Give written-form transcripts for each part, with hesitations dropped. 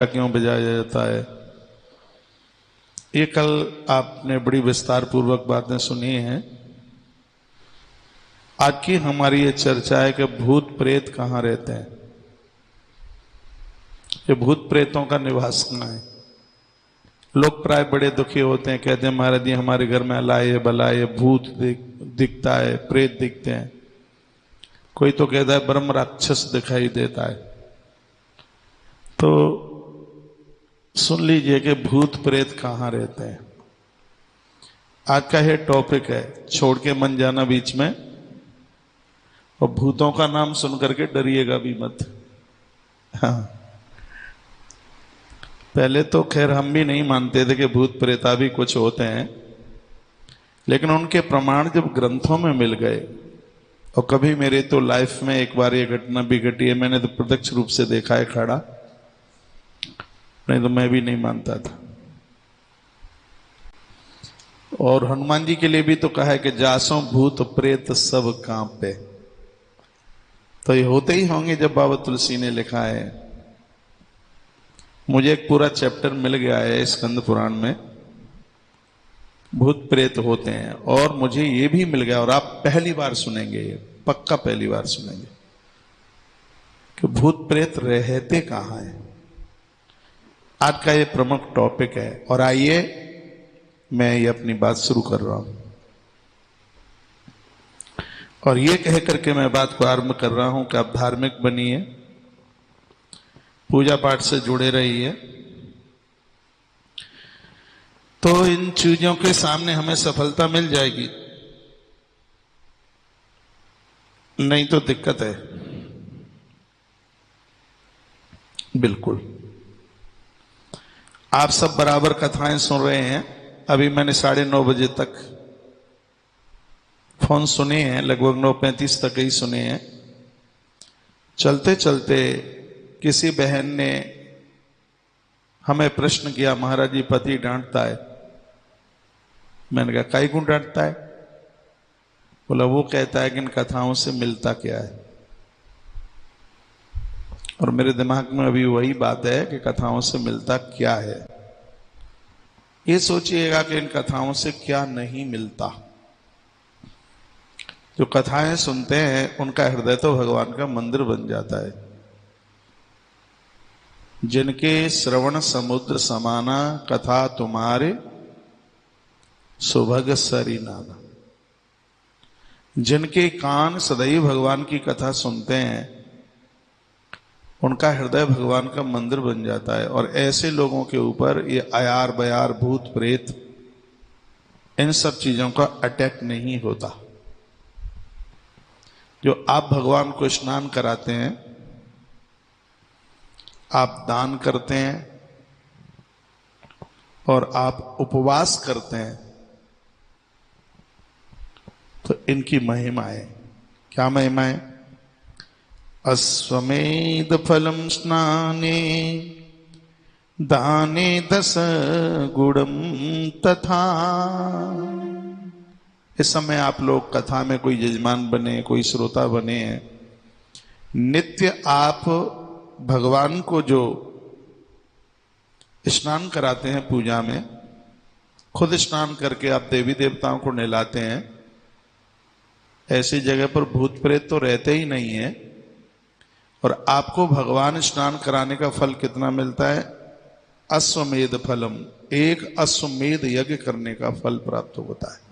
क्यों बजाया जाता है। ये कल आपने बड़ी विस्तार पूर्वक बातें सुनी हैं। आज की हमारी ये चर्चा है कि भूत प्रेत कहाँ रहते हैं, ये भूत प्रेतों का निवास कहाँ है। लोग प्राय बड़े दुखी होते हैं, कहते हैं महाराज जी हमारे घर में अलाए बलाए भूत दिखता है, प्रेत दिखते हैं। कोई तो कहता है ब्रह्म राक्षस दिखाई देता है। तो सुन लीजिए कि भूत प्रेत कहाँ रहते हैं। आज का ये टॉपिक है, छोड़ के मन जाना बीच में, और भूतों का नाम सुन करके डरिएगा भी मत। हाँ, पहले तो खैर हम भी नहीं मानते थे कि भूत प्रेता भी कुछ होते हैं, लेकिन उनके प्रमाण जब ग्रंथों में मिल गए, और कभी मेरे तो लाइफ में एक बार ये घटना भी घटी है, मैंने तो प्रत्यक्ष रूप से देखा है खड़ा, नहीं तो मैं भी नहीं मानता था। और हनुमान जी के लिए भी तो कहा है कि जासों भूत प्रेत सब कांपे। तो ये होते ही होंगे जब बाबा तुलसी ने लिखा है। मुझे एक पूरा चैप्टर मिल गया है स्कंद पुराण में, भूत प्रेत होते हैं। और मुझे ये भी मिल गया, और आप पहली बार सुनेंगे, ये पक्का पहली बार सुनेंगे कि भूत प्रेत रहते कहाँ हैं। आज का ये प्रमुख टॉपिक है। और आइए मैं ये अपनी बात शुरू कर रहा हूं, और ये कह करके मैं बात को आरंभ कर रहा हूं कि आप धार्मिक बनिए, पूजा पाठ से जुड़े रहिए, तो इन चीजों के सामने हमें सफलता मिल जाएगी, नहीं तो दिक्कत है। बिल्कुल आप सब बराबर कथाएं सुन रहे हैं। अभी मैंने 9:30 बजे तक फोन सुने हैं, लगभग 9:35 तक ही सुने हैं। चलते चलते किसी बहन ने हमें प्रश्न किया, महाराज जी पति डांटता है। मैंने कहा काई क्यों डांटता है? बोला वो कहता है कि इन कथाओं से मिलता क्या है। और मेरे दिमाग में अभी वही बात है कि कथाओं से मिलता क्या है। ये सोचिएगा कि इन कथाओं से क्या नहीं मिलता। जो कथाएं सुनते हैं उनका हृदय तो भगवान का मंदिर बन जाता है। जिनके श्रवण समुद्र समाना कथा तुम्हारे सुभग सरी नाना। जिनके कान सदैव भगवान की कथा सुनते हैं उनका हृदय भगवान का मंदिर बन जाता है। और ऐसे लोगों के ऊपर ये अयार बयार भूत प्रेत इन सब चीजों का अटैक नहीं होता। जो आप भगवान को स्नान कराते हैं, आप दान करते हैं, और आप उपवास करते हैं, तो इनकी महिमा है। क्या महिमा है? अश्वमेध फलम स्नाने दाने 10 गुणम तथा। इस समय आप लोग कथा में कोई यजमान बने, कोई श्रोता बने हैं, नित्य आप भगवान को जो स्नान कराते हैं पूजा में, खुद स्नान करके आप देवी देवताओं को नहलाते हैं। ऐसी जगह पर भूत प्रेत तो रहते ही नहीं है। और आपको भगवान स्नान कराने का फल कितना मिलता है? अश्वमेध फलम, एक अश्वमेध यज्ञ करने का फल प्राप्त होता है।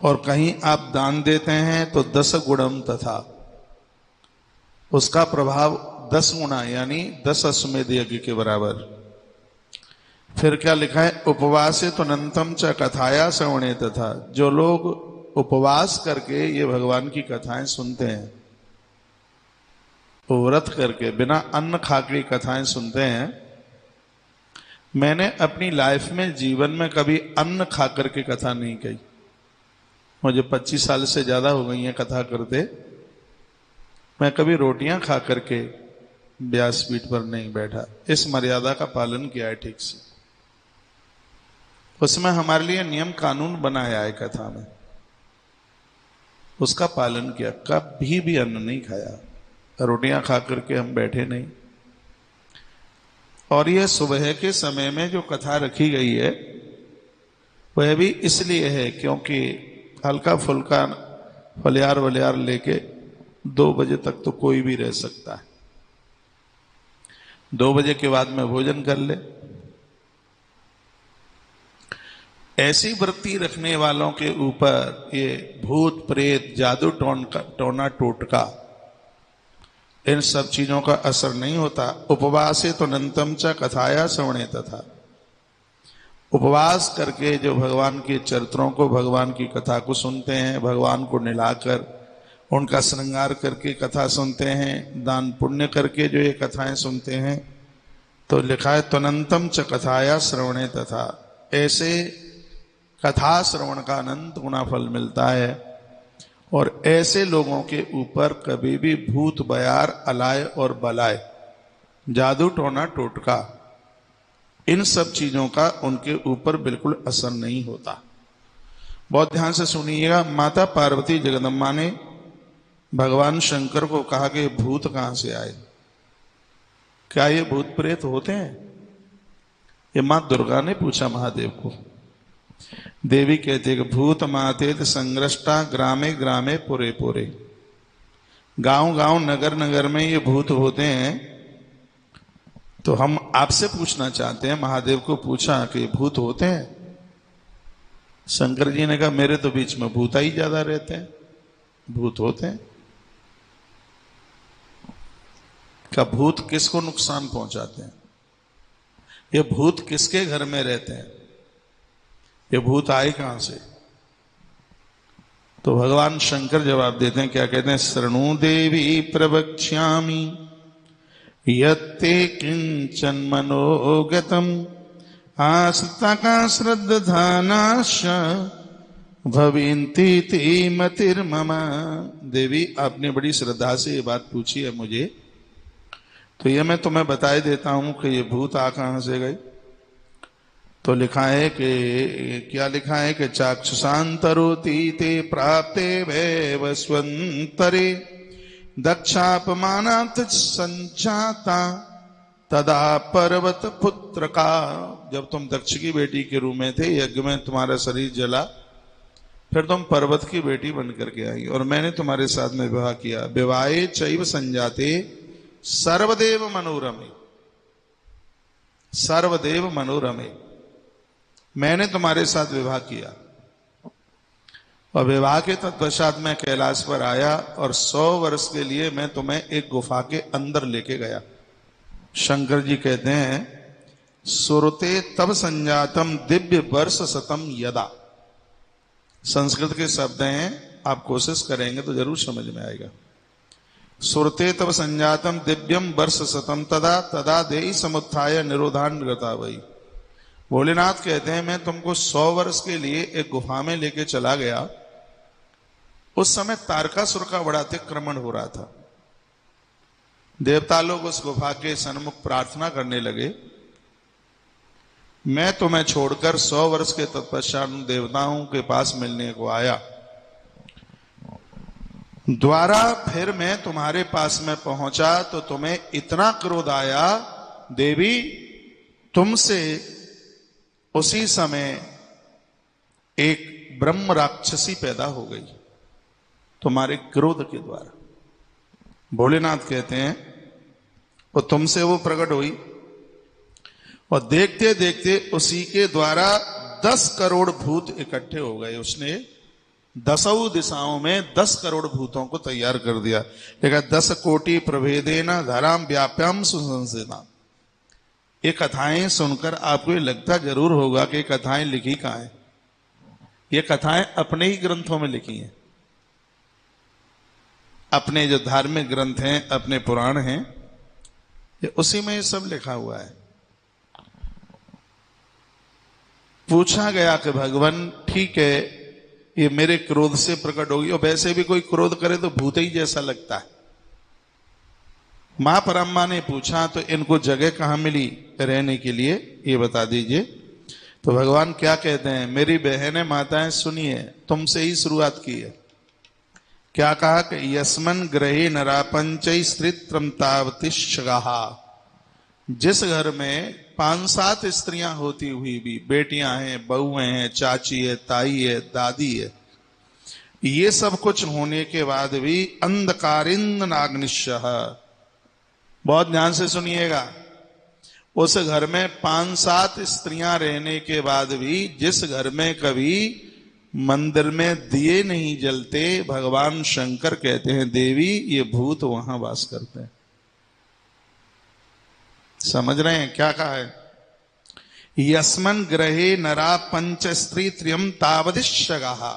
और कहीं आप दान देते हैं तो 10 गुणम तथा, उसका प्रभाव 10 गुना यानी 10 अश्वमेध यज्ञ के बराबर। फिर क्या लिखा है? उपवासे तो अनंतम च कथाया श्रवणे तथा। जो लोग उपवास करके ये भगवान की कथाएं सुनते हैं, वो व्रत करके बिना अन्न खाकर कथाएं सुनते हैं। मैंने अपनी लाइफ में जीवन में कभी अन्न खाकर के कथा नहीं कही। मुझे 25 साल से ज्यादा हो गई हैं कथा करते। मैं कभी रोटियां खा करके व्यासपीठ पर नहीं बैठा। इस मर्यादा का पालन किया है ठीक से। उसमें हमारे लिए नियम कानून बनाया है कथा में, उसका पालन किया। कभी भी अन्न नहीं खाया, रोटियां खा करके हम बैठे नहीं। और यह सुबह के समय में जो कथा रखी गई है वह भी इसलिए है क्योंकि हल्का फुल्का फलियार वलियार लेके 2 बजे तक तो कोई भी रह सकता है। 2 बजे के बाद में भोजन कर ले। ऐसी वृत्ति रखने वालों के ऊपर ये भूत प्रेत जादू टोना टोटका इन सब चीजों का असर नहीं होता। उपवासे तो नंतम च कथाया श्रवणे तथा, उपवास करके जो भगवान के चरित्रों को, भगवान की कथा को सुनते हैं, भगवान को निलाकर उनका श्रृंगार करके कथा सुनते हैं, दान पुण्य करके जो ये कथाएं सुनते हैं, तो लिखा है तनंतम च कथाया श्रवणे तथा, ऐसे कथा श्रवण का अनंत गुना फल मिलता है। और ऐसे लोगों के ऊपर कभी भी भूत बयार अलाय और बलाय जादू टोना टोटका इन सब चीजों का उनके ऊपर बिल्कुल असर नहीं होता। बहुत ध्यान से सुनिएगा। माता पार्वती जगदम्बा ने भगवान शंकर को कहा कि भूत कहां से आए, क्या ये भूत प्रेत होते हैं? ये मां दुर्गा ने पूछा महादेव को। देवी कहते कि भूत मातेत संग्रष्टा ग्रामे ग्रामे पुरे पुरे, गांव गांव नगर नगर में ये भूत होते हैं। तो हम आपसे पूछना चाहते हैं, महादेव को पूछा कि भूत होते हैं? शंकर जी ने कहा मेरे तो बीच में भूता ही ज्यादा रहते हैं, भूत होते हैं। का भूत किसको नुकसान पहुंचाते हैं? ये भूत किसके घर में रहते हैं? ये भूत आए कहां से? तो भगवान शंकर जवाब देते हैं, क्या कहते हैं? शृणु देवी प्रवक्ष्यामि यत्ते किंचन मनोगतम आस्था का श्रद्धानाश भविंती ती मतिर्ममा। देवी आपने बड़ी श्रद्धा से ये बात पूछी है मुझे, तो ये मैं तुम्हें बताए देता हूं कि ये भूत आ कहां से गए। तो लिखा है कि क्या लिखा है कि चाक्षुषांतरोति ते प्राप्ते वैव स्वंतरे दक्षापमानात् संजाता तदा पर्वत पुत्र का। जब तुम दक्ष की बेटी के रूप में थे, यज्ञ में तुम्हारा शरीर जला, फिर तुम पर्वत की बेटी बन करके आई और मैंने तुम्हारे साथ में विवाह किया। विवाहे चैव संजाते सर्वदेव मनोरमे, सर्वदेव मनोरमे, मैंने तुम्हारे साथ विवाह किया। और विवाह के तत्पश्चात मैं कैलाश पर आया और 100 वर्ष के लिए मैं तुम्हें एक गुफा के अंदर लेके गया। शंकर जी कहते हैं सुरते तब संजातम दिव्य वर्ष शतम यदा। संस्कृत के शब्द हैं, आप कोशिश करेंगे तो जरूर समझ में आएगा। सुरते तब संजातम दिव्यम वर्ष शतम तदा तदा देहि समुत्थाय निरोधान गता वही। भोलेनाथ कहते हैं मैं तुमको 100 वर्ष के लिए एक गुफा में लेके चला गया। उस समय तारकासुर का बड़ा अतिक्रमण हो रहा था। देवता लोग उस गुफा के सन्मुख प्रार्थना करने लगे, मैं तुम्हें छोड़कर 100 वर्ष के तत्पश्चात देवताओं के पास मिलने को आया। द्वारा फिर मैं तुम्हारे पास में पहुंचा तो तुम्हें इतना क्रोध आया, देवी तुमसे उसी समय एक ब्रह्म राक्षसी पैदा हो गई तुम्हारे क्रोध के द्वारा। भोलेनाथ कहते हैं वो तुमसे वो प्रकट हुई और देखते देखते उसी के द्वारा 10 करोड़ भूत इकट्ठे हो गए। उसने 10 दिशाओं में 10 करोड़ भूतों को तैयार कर दिया। देखा 10 कोटि प्रभेदेना धराम व्याप्याम सुसंसेना। ये कथाएं सुनकर आपको ये लगता जरूर होगा कि कथाएं लिखी कहां है। ये कथाएं अपने ही ग्रंथों में लिखी हैं, अपने जो धार्मिक ग्रंथ हैं, अपने पुराण हैं, ये उसी में ये सब लिखा हुआ है। पूछा गया कि भगवान ठीक है ये मेरे क्रोध से प्रकट होगी, और वैसे भी कोई क्रोध करे तो भूत ही जैसा लगता है। मां परम्मा ने पूछा तो इनको जगह कहां मिली रहने के लिए, ये बता दीजिए। तो भगवान क्या कहते हैं, मेरी बहनें माताएं सुनिए, तुमसे ही शुरुआत की है। क्या कहा कि यस्मन ग्रहे नरापंचै स्त्रीत्रम तावतिश्चगाहा। जिस घर में 5-7 स्त्रियां होती हुई भी, बेटियां हैं, बहुएं हैं, चाची है, ताई है, दादी है, ये सब कुछ होने के बाद भी अंधकारिंद नाग्निश्य, बहुत ध्यान से सुनिएगा, उस घर में 5-7 स्त्रियां रहने के बाद भी जिस घर में कभी मंदिर में दिए नहीं जलते, भगवान शंकर कहते हैं देवी ये भूत वहां वास करते हैं। समझ रहे हैं क्या कहा है? यस्मन ग्रहे नरा पंच स्त्री त्रियम तावदिश्यगाहा,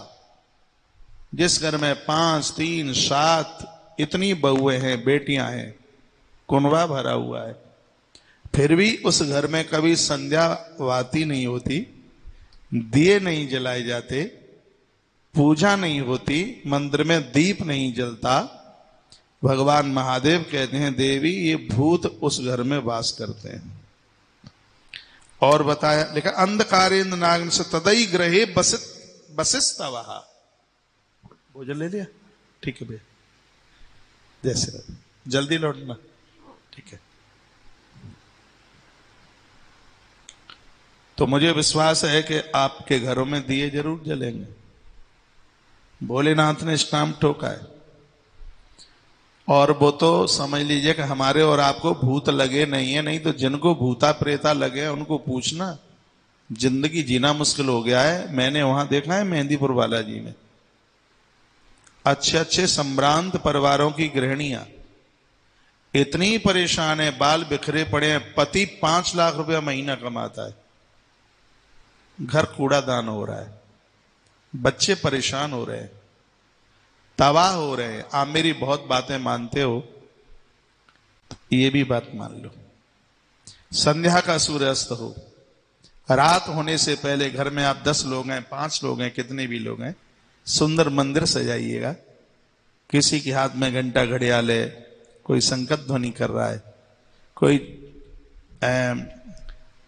जिस घर में 5, 3, 7 इतनी बहुएं हैं, बेटियां हैं, कुनबा भरा हुआ है, फिर भी उस घर में कभी संध्या वाती नहीं होती, दिए नहीं जलाए जाते, पूजा नहीं होती, मंदिर में दीप नहीं जलता, भगवान महादेव कहते हैं देवी ये भूत उस घर में वास करते हैं। और बताया, लिखा अंधकारेन्द्र नागन से तदई ग्रहे बसिस्तवहा। भोजन ले लिया? ठीक है भैया, जैसे जल्दी लौटना, ठीक है। तो मुझे विश्वास है कि आपके घरों में दिए जरूर जलेंगे। भोलेनाथ ने स्टाम्प ठोका है, और वो तो समझ लीजिए कि हमारे और आपको भूत लगे नहीं है, नहीं तो जिनको भूता प्रेता लगे उनको पूछना, जिंदगी जीना मुश्किल हो गया है। मैंने वहां देखा है मेहंदीपुर बालाजी में अच्छे अच्छे संभ्रांत परिवारों की गृहिणियां इतनी परेशान है, बाल बिखरे पड़े हैं, पति 5 लाख रुपया महीना कमाता है, घर कूड़ादान हो रहा है, बच्चे परेशान हो रहे हैं, तबाह हो रहे हैं। आप मेरी बहुत बातें मानते हो, ये भी बात मान लो। संध्या का सूर्यास्त हो, रात होने से पहले घर में आप 10 लोग हैं, 5 लोग हैं, कितने भी लोग हैं, सुंदर मंदिर सजाइएगा। किसी के हाथ में घंटा घड़ियाल है, कोई संकट ध्वनि कर रहा है, कोई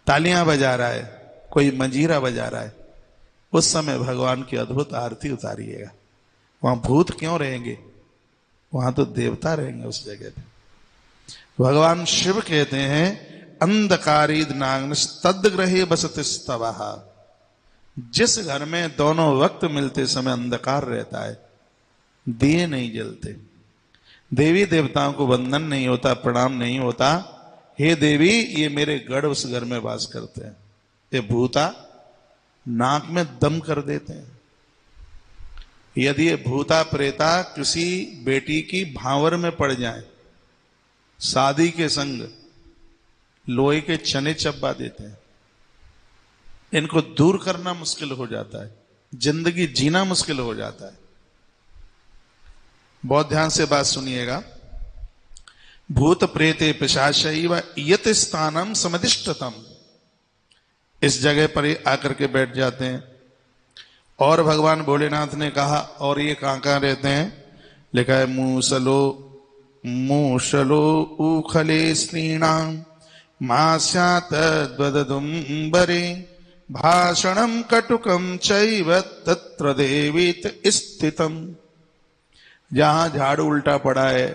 तालियां बजा रहा है, कोई मंजीरा बजा रहा है, उस समय भगवान की अद्भुत आरती उतारिएगा। वहां भूत क्यों रहेंगे, वहां तो देवता रहेंगे उस जगह पे। भगवान शिव कहते हैं अंधकारिद नाग्न तद्ग्रहे बसतिस्तवः, जिस घर में दोनों वक्त मिलते समय अंधकार रहता है, दिए नहीं जलते, देवी देवताओं को वंदन नहीं होता, प्रणाम नहीं होता, हे देवी ये मेरे गढ़ उस घर में वास करते हैं, ये भूता नाक में दम कर देते हैं। यदि ये भूता प्रेता किसी बेटी की भांवर में पड़ जाए, शादी के संग लोहे के चने चबा देते हैं, इनको दूर करना मुश्किल हो जाता है, जिंदगी जीना मुश्किल हो जाता है। बहुत ध्यान से बात सुनिएगा। भूत प्रेते पिशाचैव यत स्थानम समदिष्टतम, इस जगह पर ही आकर के बैठ जाते हैं। और भगवान भोलेनाथ ने कहा, और ये कहां रहते हैं? लिखा है मूषलो उखले स्त्रीणाम मास्यातद्वदुम्बरे भाषणम कटुकम चैव तत्र देवीत स्थितम। जहां झाड़ू उल्टा पड़ा है,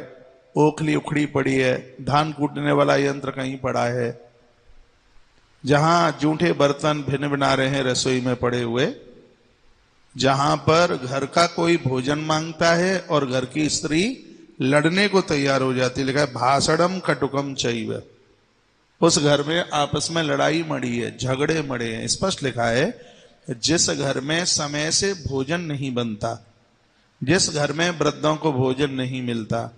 ओखली उखड़ी पड़ी है, धान कूटने वाला यंत्र कहीं पड़ा है, जहां जूठे बर्तन भिन्न बना रहे हैं रसोई में पड़े हुए, जहां पर घर का कोई भोजन मांगता है और घर की स्त्री लड़ने को तैयार हो जाती है, लिखा है भाषणम कटुकम चैव, उस घर में आपस में लड़ाई मड़ी है, झगड़े मड़े हैं। स्पष्ट लिखा है जिस घर में समय से भोजन नहीं बनता, जिस घर में वृद्धों को भोजन नहीं मिलता,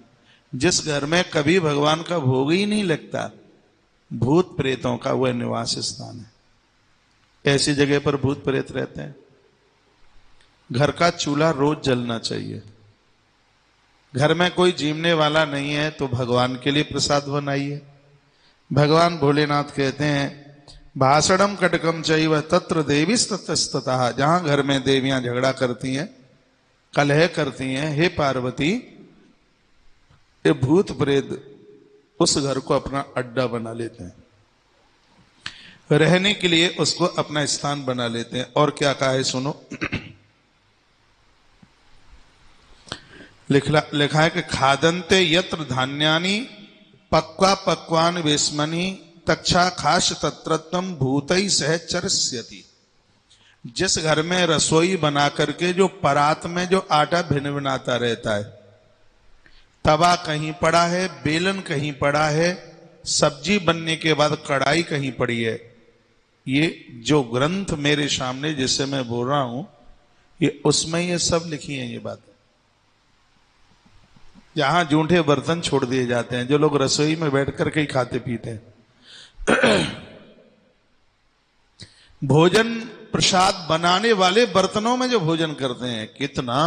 जिस घर में कभी भगवान का भोग ही नहीं लगता, भूत प्रेतों का वह निवास स्थान है। ऐसी जगह पर भूत प्रेत रहते हैं। घर का चूल्हा रोज जलना चाहिए। घर में कोई जीवने वाला नहीं है तो भगवान के लिए प्रसाद बनाइए। भगवान भोलेनाथ कहते हैं भाषणम कटकम चैव तत्र देवी ततस्ततः, जहां घर में देवियां झगड़ा करती हैं, कलह करती हैं, हे पार्वती, ये भूत प्रेत उस घर को अपना अड्डा बना लेते हैं, रहने के लिए उसको अपना स्थान बना लेते हैं। और क्या कहा है सुनो, लिखा है कि खादन्ते यत्र धान्यानि पक्वा पक्वान वेस्मनि तत्तक्षा खाश तत्रत्वम भूतई सह चरस्यति। जिस घर में रसोई बना करके जो परात में जो आटा भिन भिनाता रहता है, तवा कहीं पड़ा है, बेलन कहीं पड़ा है, सब्जी बनने के बाद कढ़ाई कहीं पड़ी है, ये जो ग्रंथ मेरे सामने जिससे मैं बोल रहा हूं, ये उसमें ये सब लिखी है ये बातें। यहां जूठे बर्तन छोड़ दिए जाते हैं, जो लोग रसोई में बैठ करके ही खाते पीते हैं। भोजन प्रसाद बनाने वाले बर्तनों में जो भोजन करते हैं, कितना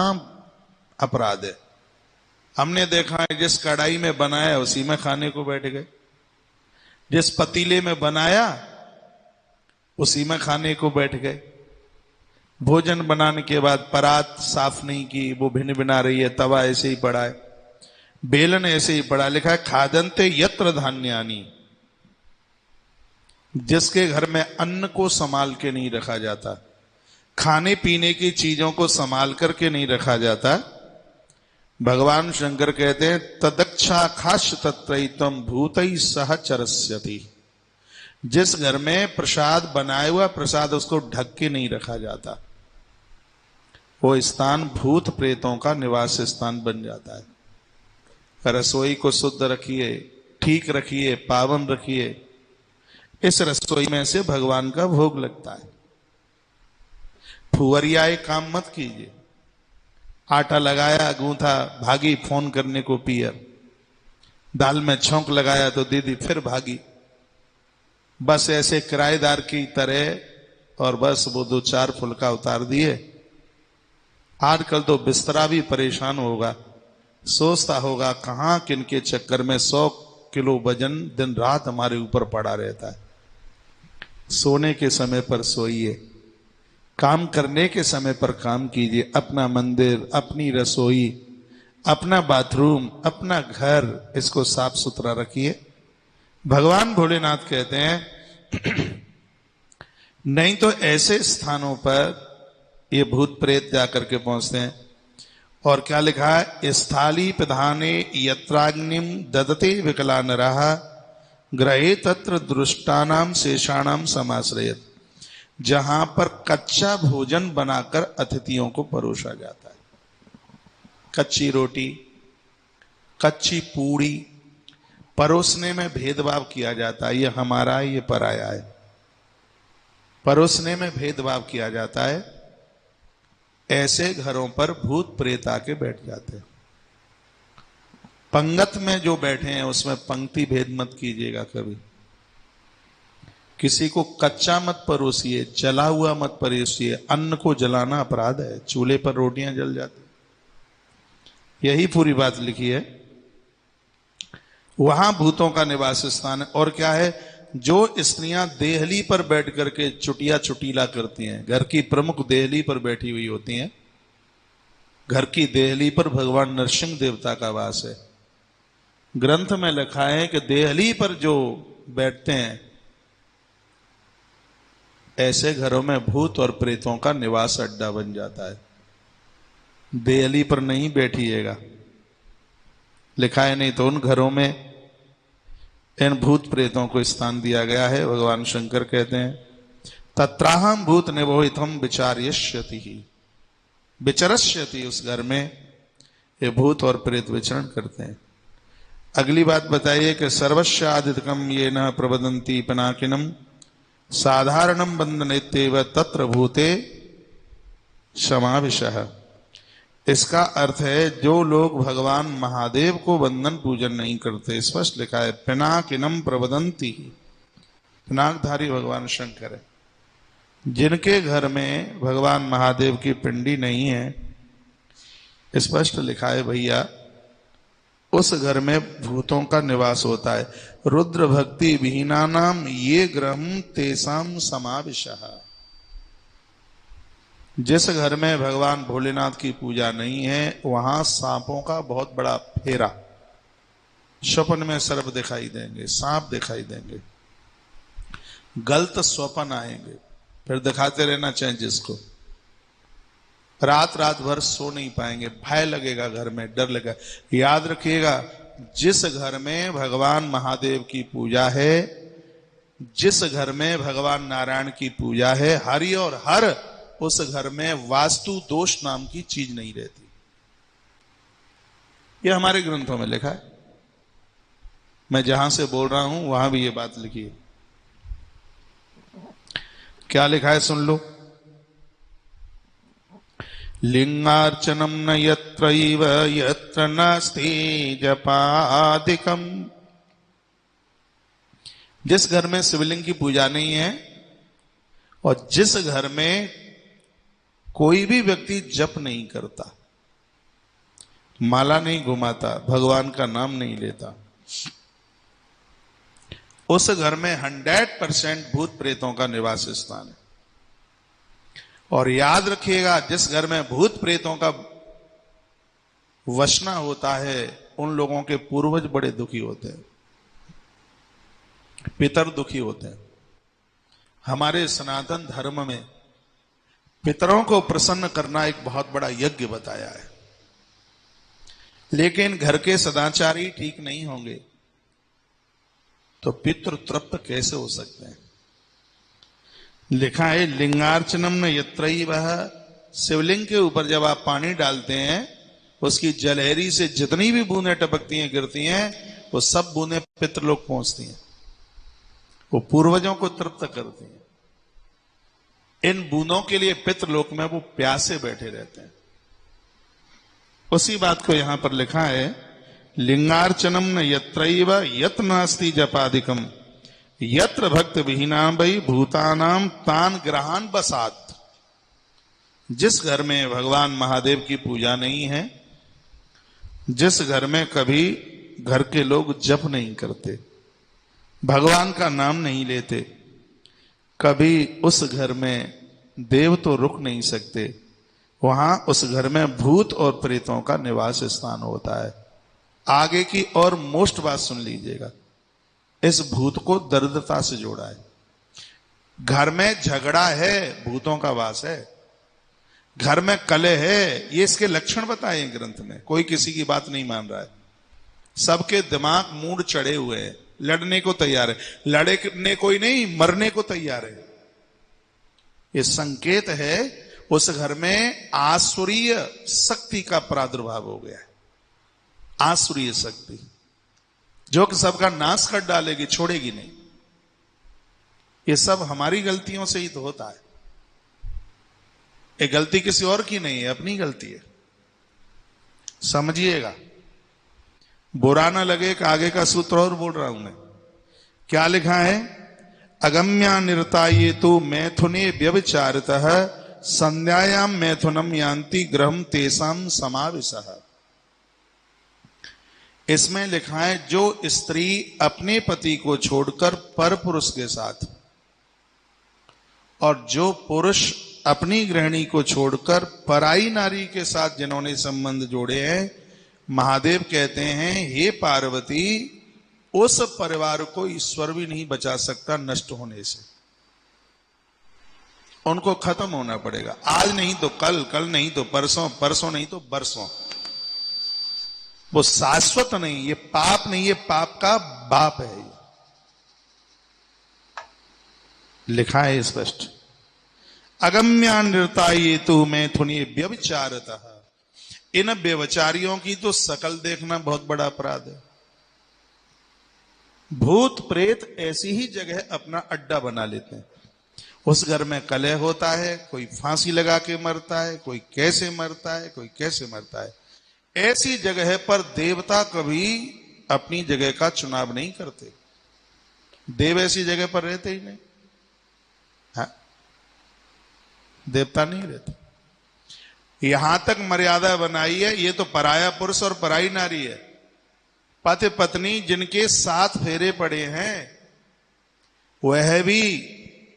अपराध है। हमने देखा है जिस कढ़ाई में बनाया उसी में खाने को बैठ गए, जिस पतीले में बनाया उसी में खाने को बैठ गए। भोजन बनाने के बाद परात साफ नहीं की, वो भिन भिना रही है, तवा ऐसे ही पड़ा है, बेलन ऐसे ही पड़ा। लिखा है खादंते यत्र धान्यानि। जिसके घर में अन्न को संभाल के नहीं रखा जाता, खाने पीने की चीजों को संभाल करके नहीं रखा जाता, भगवान शंकर कहते हैं तदक्षा खाश तत्रैतम भूतई सह चरस्यति। जिस घर में प्रसाद बनाया हुआ प्रसाद उसको ढक के नहीं रखा जाता, वो स्थान भूत प्रेतों का निवास स्थान बन जाता है। रसोई को शुद्ध रखिए, ठीक रखिए, पावन रखिए। इस रसोई में से भगवान का भोग लगता है। फुवरियाए काम मत कीजिए। आटा लगाया, गूंथा, भागी फोन करने को पियर। दाल में छौंक लगाया तो दीदी फिर भागी। बस ऐसे किराएदार की तरह, और बस वो 2-4 फुलका उतार दिए। आजकल तो बिस्तरा भी परेशान होगा, सोचता होगा कहां किनके चक्कर में 100 किलो वजन दिन रात हमारे ऊपर पड़ा रहता है। सोने के समय पर सोइए, काम करने के समय पर काम कीजिए। अपना मंदिर, अपनी रसोई, अपना बाथरूम, अपना घर, इसको साफ सुथरा रखिए। भगवान भोलेनाथ कहते हैं नहीं तो ऐसे स्थानों पर ये भूत प्रेत जाकर के पहुंचते हैं। और क्या लिखा है, स्थाली प्रधाने यत्राग्निम ददते विकला नरः ग्रहे तत्र दृष्टानाम शेषाणाम समाश्रयत। जहां पर कच्चा भोजन बनाकर अतिथियों को परोसा जाता है, कच्ची रोटी, कच्ची पूड़ी, परोसने में भेदभाव किया जाता है, ये हमारा है, ये पराया है। परोसने में भेदभाव किया जाता है। ऐसे घरों पर भूत प्रेत आके बैठ जाते हैं। पंगत में जो बैठे हैं उसमें पंक्ति भेद मत कीजिएगा कभी। किसी को कच्चा मत परोसिए, जला हुआ मत परोसिए। अन्न को जलाना अपराध है, चूल्हे पर रोटियां जल जाती। यही पूरी बात लिखी है। वहां भूतों का निवास स्थान है। और क्या है, जो स्त्रियां देहली पर बैठ करके चुटिया चुटीला करती हैं, घर की प्रमुख देहली पर बैठी हुई होती हैं। घर की देहली पर भगवान नरसिंह देवता का वास है। ग्रंथ में लिखा है कि देहली पर जो बैठते हैं, ऐसे घरों में भूत और प्रेतों का निवास अड्डा बन जाता है। देहली पर नहीं बैठिएगा, लिखा है, नहीं तो उन घरों में इन भूत प्रेतों को स्थान दिया गया है। भगवान शंकर कहते हैं तत्राहम भूत निबोहितम विचार्यष्यति ही विचरष्यति। उस घर में ये भूत और प्रेत विचरण करते हैं। अगली बात बताइए कि सर्वस्यादिकम ये न प्रवदंती पिनाकिनम साधारणम बंधनेत्येव तत्र भूते समाविशः। इसका अर्थ है जो लोग भगवान महादेव को वंदन पूजन नहीं करते, स्पष्ट लिखा है पिनाकिनम प्रवदंती। पिनाकधारी भगवान शंकर है। जिनके घर में भगवान महादेव की पिंडी नहीं है, स्पष्ट लिखा है भैया, उस घर में भूतों का निवास होता है। रुद्र भक्ति विहीनानाम ये ग्रहम तेसाम समाविशः। जिस घर में भगवान भोलेनाथ की पूजा नहीं है, वहां सांपों का बहुत बड़ा फेरा। स्वप्न में सर्प दिखाई देंगे, सांप दिखाई देंगे, गलत स्वप्न आएंगे, फिर दिखाते रहना चाहिए जिसको। रात रात भर सो नहीं पाएंगे, भय लगेगा, घर में डर लगेगा। याद रखिएगा, जिस घर में भगवान महादेव की पूजा है, जिस घर में भगवान नारायण की पूजा है, हरि और हर, उस घर में वास्तु दोष नाम की चीज नहीं रहती। यह हमारे ग्रंथों में लिखा है। मैं जहां से बोल रहा हूं वहां भी ये बात लिखी है। क्या लिखा है सुन लो। लिंगार्चनम न यत्रैव यत्र नास्ति जपादिकम। जिस घर में शिवलिंग की पूजा नहीं है और जिस घर में कोई भी व्यक्ति जप नहीं करता, माला नहीं घुमाता, भगवान का नाम नहीं लेता, उस घर में 100% भूत प्रेतों का निवास स्थान है। और याद रखिएगा, जिस घर में भूत प्रेतों का वसना होता है, उन लोगों के पूर्वज बड़े दुखी होते हैं, पितर दुखी होते हैं। हमारे सनातन धर्म में पितरों को प्रसन्न करना एक बहुत बड़ा यज्ञ बताया है। लेकिन घर के सदाचारी ठीक नहीं होंगे तो पितृ तृप्त कैसे हो सकते हैं। लिखा है लिंगार्चनम न यत्रैव। शिवलिंग के ऊपर जब आप पानी डालते हैं, उसकी जलहरी से जितनी भी बूंदें टपकती हैं, गिरती हैं, वो सब बूंदें पितृलोक पहुंचती हैं, वो पूर्वजों को तृप्त करती हैं। इन बूंदों के लिए पितृलोक में वो प्यासे बैठे रहते हैं। उसी बात को यहां पर लिखा है, लिंगार्चनम न यत्रैव यत् नास्ति जपादिकम यत्र भक्त विहीनाम वै भूतानाम तान ग्रहान बसात। जिस घर में भगवान महादेव की पूजा नहीं है, जिस घर में कभी घर के लोग जप नहीं करते, भगवान का नाम नहीं लेते, कभी उस घर में देव तो रुक नहीं सकते, वहां उस घर में भूत और प्रेतों का निवास स्थान होता है। आगे की और मोस्ट बात सुन लीजिएगा। इस भूत को दरिद्रता से जोड़ा है। घर में झगड़ा है, भूतों का वास है। घर में कलह है, ये इसके लक्षण बताए हैं ग्रंथ में। कोई किसी की बात नहीं मान रहा है, सबके दिमाग मूड चढ़े हुए हैं, लड़ने को तैयार है। लड़ने कोई नहीं, मरने को तैयार है। ये संकेत है उस घर में आसुरीय शक्ति का प्रादुर्भाव हो गया है। आसुरीय शक्ति जो कि सबका नाश कर डालेगी, छोड़ेगी नहीं। ये सब हमारी गलतियों से ही तो होता है। ये गलती किसी और की नहीं है, अपनी गलती है, समझिएगा। बुरा ना लगे कि आगे का सूत्र और बोल रहा हूं मैं। क्या लिखा है, अगम्या निरता ये तो मैथुने व्यभिचारितः संध्यायाम मैथुनम यान्ति गृहम तेषाम समाविशः। इसमें लिखा है, जो स्त्री अपने पति को छोड़कर पर पुरुष के साथ, और जो पुरुष अपनी गृहिणी को छोड़कर पराई नारी के साथ जिन्होंने संबंध जोड़े हैं, महादेव कहते हैं, हे पार्वती, उस परिवार को ईश्वर भी नहीं बचा सकता नष्ट होने से। उनको खत्म होना पड़ेगा। आज नहीं तो कल, कल नहीं तो परसों, परसों नहीं तो बरसों। वो शाश्वत नहीं। ये पाप नहीं, ये पाप का बाप है। लिखा है स्पष्ट, अगम्यानृता ये तो मैथुनी व्यभिचारतः। इन व्यभिचारियों की तो शकल देखना बहुत बड़ा अपराध है। भूत प्रेत ऐसी ही जगह अपना अड्डा बना लेते हैं। उस घर में कलह होता है, कोई फांसी लगा के मरता है, कोई कैसे मरता है, कोई कैसे मरता है। ऐसी जगह पर देवता कभी अपनी जगह का चुनाव नहीं करते। देव ऐसी जगह पर रहते ही नहीं। हाँ, देवता नहीं रहते। यहां तक मर्यादा बनाई है, ये तो पराया पुरुष और पराई नारी है। पति पत्नी जिनके 7 फेरे पड़े हैं, वह भी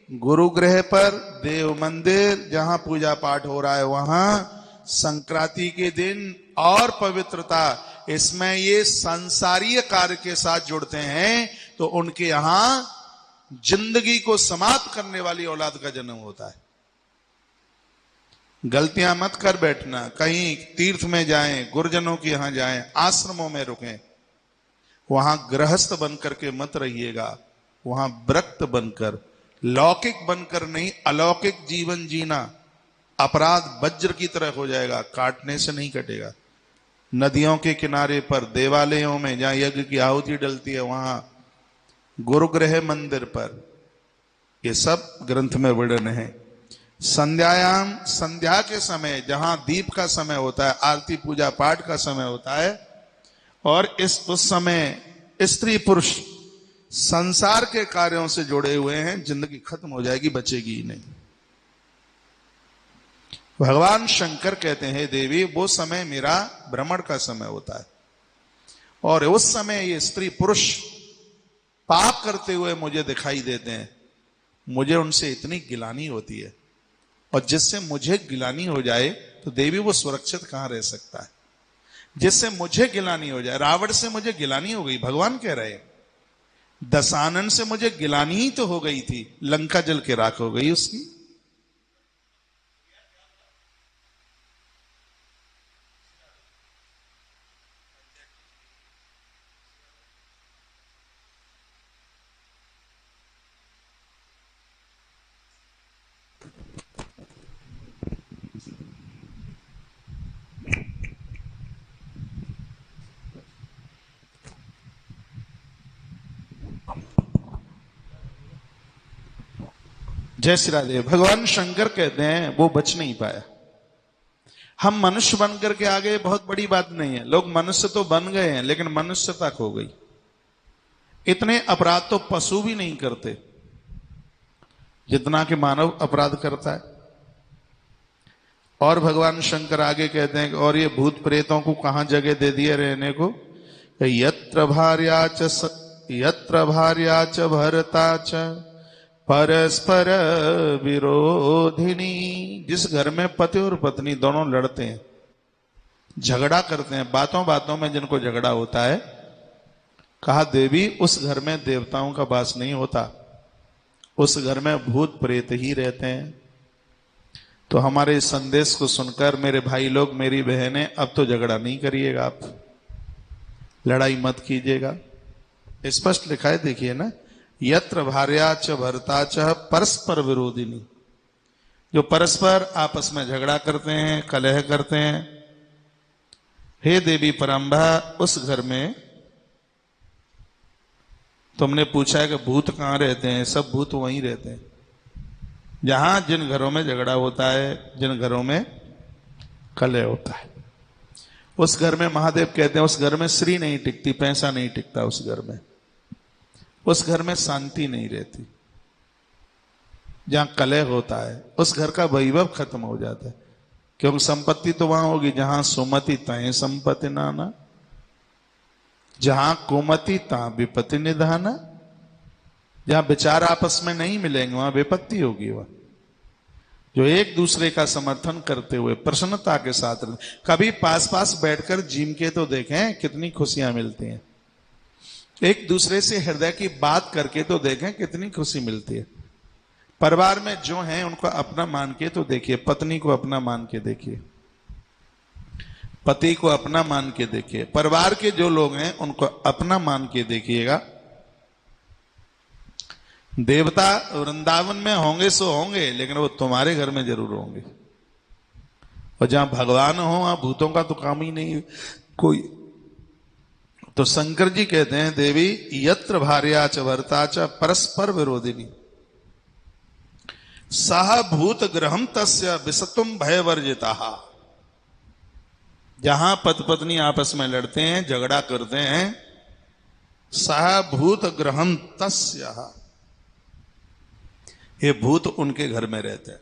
गुरुग्रह पर, देव मंदिर जहां पूजा पाठ हो रहा है वहां, संक्रांति के दिन और पवित्रता, इसमें ये संसारीय कार्य के साथ जुड़ते हैं, तो उनके यहां जिंदगी को समाप्त करने वाली औलाद का जन्म होता है। गलतियां मत कर बैठना। कहीं तीर्थ में जाएं, गुरुजनों के यहां जाएं, आश्रमों में रुकें, वहां गृहस्थ बन करके मत रहिएगा। वहां विरक्त बनकर, लौकिक बनकर नहीं, अलौकिक जीवन जीना अपराध वज्र की तरह हो जाएगा, काटने से नहीं कटेगा। नदियों के किनारे पर, देवालयों में जहां यज्ञ की आहुति डलती है, वहां गुरुग्रह मंदिर पर, ये सब ग्रंथ में वर्णन है। संध्यायाम, संध्या के समय जहां दीप का समय होता है, आरती पूजा पाठ का समय होता है, और उस समय स्त्री पुरुष संसार के कार्यों से जुड़े हुए हैं, जिंदगी खत्म हो जाएगी, बचेगी ही नहीं। भगवान शंकर कहते हैं, देवी वो समय मेरा भ्रमण का समय होता है, और उस समय ये स्त्री पुरुष पाप करते हुए मुझे दिखाई देते हैं। मुझे उनसे इतनी गिलानी होती है, और जिससे मुझे गिलानी हो जाए तो देवी वो सुरक्षित कहां रह सकता है। जिससे मुझे गिलानी हो जाए, रावण से मुझे गिलानी हो गई, भगवान कह रहे हैं, दशानन से मुझे गिलानी ही तो हो गई थी, लंका जल के राख हो गई उसकी। जय श्री राधे। भगवान शंकर कहते हैं वो बच नहीं पाया। हम मनुष्य बनकर के आ गए, बहुत बड़ी बात नहीं है। लोग मनुष्य तो बन गए हैं, लेकिन मनुष्यता खो गई। इतने अपराध तो पशु भी नहीं करते जितना कि मानव अपराध करता है। और भगवान शंकर आगे कहते हैं, और ये भूत प्रेतों को कहां जगह दे दिए रहने को, यत्र भार्या च भरता च परस्पर विरोधिनी। जिस घर में पति और पत्नी दोनों लड़ते हैं, झगड़ा करते हैं, बातों बातों में जिनको झगड़ा होता है, कहा देवी उस घर में देवताओं का वास नहीं होता, उस घर में भूत प्रेत ही रहते हैं। तो हमारे इस संदेश को सुनकर मेरे भाई लोग, मेरी बहनें, अब तो झगड़ा नहीं करिएगा, आप लड़ाई मत कीजिएगा। स्पष्ट लिखा है, देखिए ना, यत्र भार्या च भरता च परस्पर विरोधिनी। जो परस्पर आपस में झगड़ा करते हैं, कलह करते हैं, हे देवी परम्भा, उस घर में तुमने पूछा है कि भूत कहां रहते हैं, सब भूत वहीं रहते हैं। जहां जिन घरों में झगड़ा होता है, जिन घरों में कलह होता है, उस घर में महादेव कहते हैं उस घर में श्री नहीं टिकती, पैसा नहीं टिकता, उस घर में, उस घर में शांति नहीं रहती। जहां कलह होता है उस घर का वैभव खत्म हो जाता है, क्योंकि संपत्ति तो वहां होगी जहां सुमति तय संपत्ति नाना, जहां कुमति ता विपत्ति निधाना। जहां विचार आपस में नहीं मिलेंगे वहां विपत्ति होगी। वह जो एक दूसरे का समर्थन करते हुए प्रसन्नता के साथ, कभी पास पास बैठकर जिम के तो देखें कितनी खुशियां मिलती हैं। एक दूसरे से हृदय की बात करके तो देखें कितनी खुशी मिलती है। परिवार में जो हैं उनको अपना मान के तो देखिए, पत्नी को अपना मान के देखिए, पति को अपना मान के देखिए, परिवार के जो लोग हैं उनको अपना मान के देखिएगा। देवता वृंदावन में होंगे सो होंगे, लेकिन वो तुम्हारे घर में जरूर होंगे। और जहां भगवान हो वहां भूतों का तो काम ही नहीं कोई। तो शंकर जी कहते हैं, देवी यत्र भार्या च भरता च परस्पर विरोधिनी सह भूत ग्रहम तस्य विसतुम भय वर्जिता। जहां पति पत्नी आपस में लड़ते हैं, झगड़ा करते हैं, सह भूत ग्रहम तस्य, ये भूत उनके घर में रहते हैं।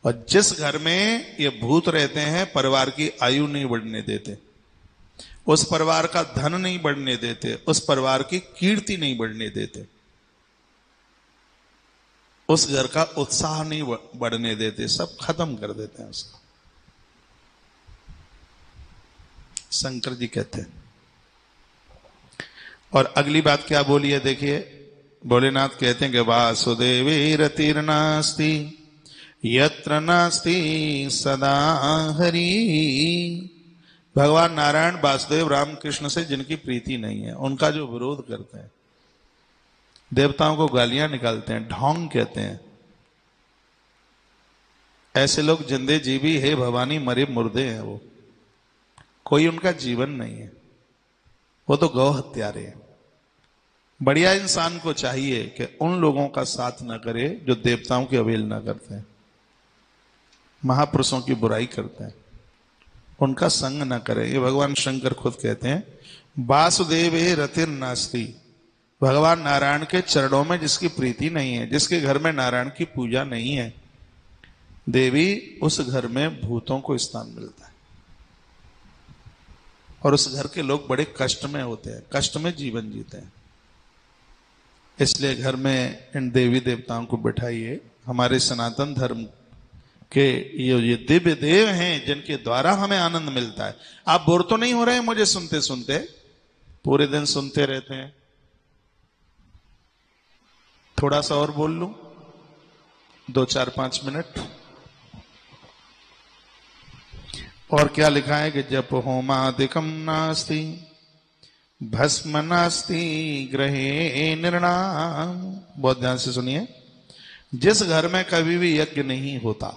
और जिस घर में ये भूत रहते हैं, परिवार की आयु नहीं बढ़ने देते, उस परिवार का धन नहीं बढ़ने देते, उस परिवार की कीर्ति नहीं बढ़ने देते, उस घर का उत्साह नहीं बढ़ने देते, सब खत्म कर देते हैं उसको। शंकर जी कहते हैं। और अगली बात क्या बोली है, देखिए, भोलेनाथ कहते हैं कि वासुदेवे रतिर्नास्ति यत्र नास्ति सदा हरि। भगवान नारायण वासुदेव रामकृष्ण से जिनकी प्रीति नहीं है, उनका जो विरोध करते हैं, देवताओं को गालियां निकालते हैं, ढोंग कहते हैं। ऐसे लोग जिंदे जीवी हे भवानी मरे मुर्दे हैं, वो कोई उनका जीवन नहीं है, वो तो गौ हत्यारे हैं। बढ़िया इंसान को चाहिए कि उन लोगों का साथ ना करे जो देवताओं की अवहेलना करते हैं, महापुरुषों की बुराई करते हैं, उनका संग ना करे। ये भगवान शंकर खुद कहते हैं, वासुदेवे रतिर नास्ति। भगवान नारायण के चरणों में जिसकी प्रीति नहीं है, जिसके घर में नारायण की पूजा नहीं है, देवी उस घर में भूतों को स्थान मिलता है, और उस घर के लोग बड़े कष्ट में होते हैं, कष्ट में जीवन जीते हैं। इसलिए घर में इन देवी देवताओं को बिठाइए। हमारे सनातन धर्म के ये दिव्य देव हैं जिनके द्वारा हमें आनंद मिलता है। आप बोर तो नहीं हो रहे हैं मुझे सुनते सुनते? पूरे दिन सुनते रहते हैं। थोड़ा सा और बोल लूं, 2-4-5 मिनट और। क्या लिखा है कि जप होमादिकम नास्ति भस्म नास्ति ग्रहे निर्णाम। बहुत ध्यान से सुनिए। जिस घर में कभी भी यज्ञ नहीं होता,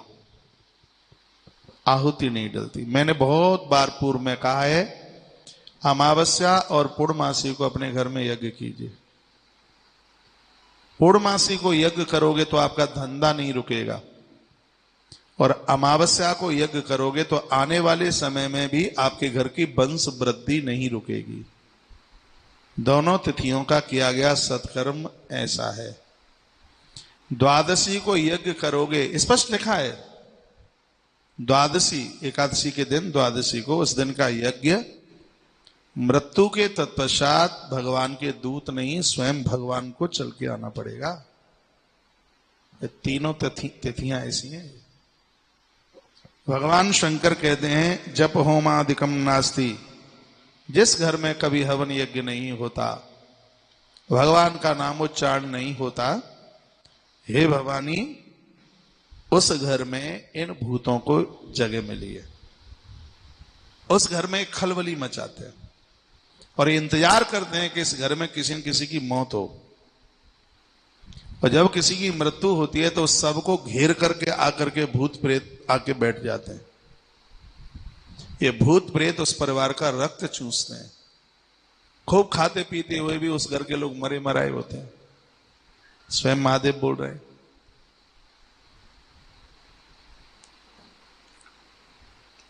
आहुति नहीं डलती। मैंने बहुत बार पूर्व में कहा है, अमावस्या और पूर्णमासी को अपने घर में यज्ञ कीजिए। पूर्णमासी को यज्ञ करोगे तो आपका धंधा नहीं रुकेगा, और अमावस्या को यज्ञ करोगे तो आने वाले समय में भी आपके घर की वंश वृद्धि नहीं रुकेगी। दोनों तिथियों का किया गया सत्कर्म ऐसा है। द्वादशी को यज्ञ करोगे, स्पष्ट लिखा है, द्वादशी एकादशी के दिन, द्वादशी को, उस दिन का यज्ञ मृत्यु के तत्पश्चात भगवान के दूत नहीं, स्वयं भगवान को चल के आना पड़ेगा। ये तीनों तिथियां ऐसी हैं। भगवान शंकर कहते हैं, जप होमादिकम नास्ति। जिस घर में कभी हवन यज्ञ नहीं होता, भगवान का नाम उच्चारण नहीं होता, हे भवानी उस घर में इन भूतों को जगह मिली है। उस घर में खलबली मचाते हैं और इंतजार करते हैं कि इस घर में किसी न किसी की मौत हो। और जब किसी की मृत्यु होती है तो सबको घेर करके आकर के भूत प्रेत आके बैठ जाते हैं। ये भूत प्रेत उस परिवार का रक्त चूसते हैं। खूब खाते पीते हुए भी उस घर के लोग मरे मराए होते हैं। स्वयं महादेव बोल रहे हैं।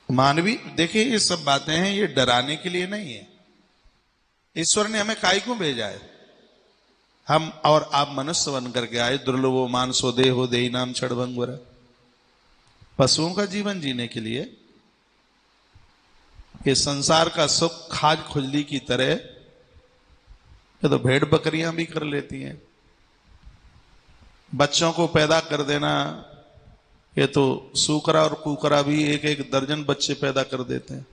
मानवी, देखिए ये सब बातें हैं, ये डराने के लिए नहीं है। ईश्वर ने हमें काहे को भेजा है? हम और आप मनुष्य बन करके आए। दुर्लभो मानसो देहो देही नाम क्षणभंगुर। पशुओं का जीवन जीने के लिए ये संसार का सुख खाज खुजली की तरह ये तो भेड़ बकरियां भी कर लेती हैं। बच्चों को पैदा कर देना, ये तो सूकरा और कुकरा भी एक एक दर्जन बच्चे पैदा कर देते हैं।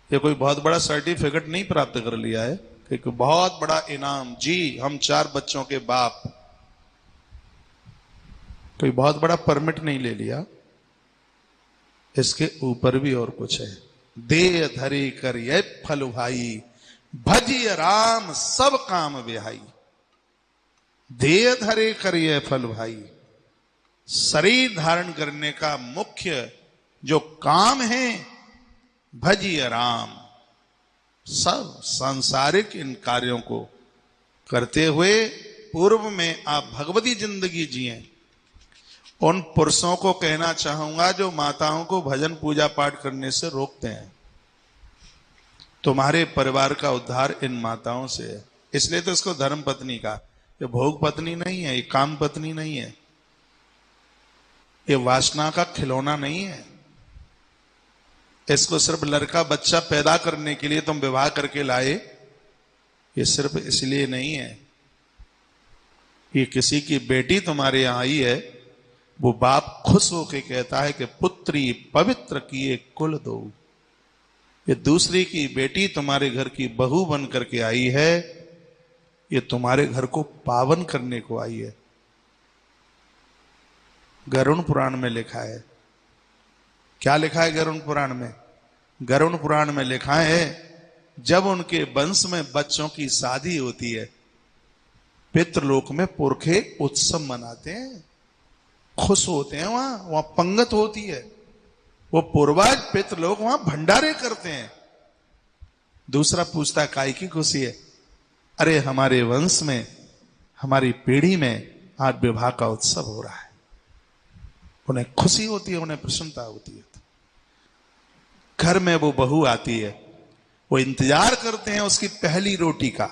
ये कोई बहुत बड़ा सर्टिफिकेट नहीं प्राप्त कर लिया है, एक बहुत बड़ा इनाम, जी हम 4 बच्चों के बाप, कोई बहुत बड़ा परमिट नहीं ले लिया। इसके ऊपर भी और कुछ है। दे धरे कर ये फल भाई, भजिय राम सब काम विहाई। दे धरे कर ये फल भाई, शरीर धारण करने का मुख्य जो काम है, भजिय राम। सब सांसारिक इन कार्यों को करते हुए पूर्व में आप भगवती जिंदगी जिए। उन पुरुषों को कहना चाहूंगा जो माताओं को भजन पूजा पाठ करने से रोकते हैं, तुम्हारे परिवार का उद्धार इन माताओं से है। इसलिए तो इसको धर्म पत्नी का, ये भोग पत्नी नहीं है, ये काम पत्नी नहीं है, ये वासना का खिलौना नहीं है। इसको सिर्फ लड़का बच्चा पैदा करने के लिए तुम विवाह करके लाए, ये सिर्फ इसलिए नहीं है। ये किसी की बेटी तुम्हारे यहां आई है, वो बाप खुश होके कहता है कि पुत्री पवित्र किए कुल दो। ये दूसरी की बेटी तुम्हारे घर की बहू बन करके आई है, ये तुम्हारे घर को पावन करने को आई है। गरुड़ पुराण में लिखा है। क्या लिखा है गरुड़ पुराण में? गरुड़ पुराण में लिखा है, जब उनके वंश में बच्चों की शादी होती है पितृलोक में पुरखे उत्सव मनाते हैं, खुश होते हैं, वहां पंगत होती है, वो पूर्वज पितृलोक वहां भंडारे करते हैं। दूसरा पूछता काय की खुशी है? अरे हमारे वंश में, हमारी पीढ़ी में आज विवाह का उत्सव हो रहा है। उन्हें खुशी होती है, उन्हें प्रसन्नता होती है। घर में वो बहू आती है, वो इंतजार करते हैं उसकी पहली रोटी का,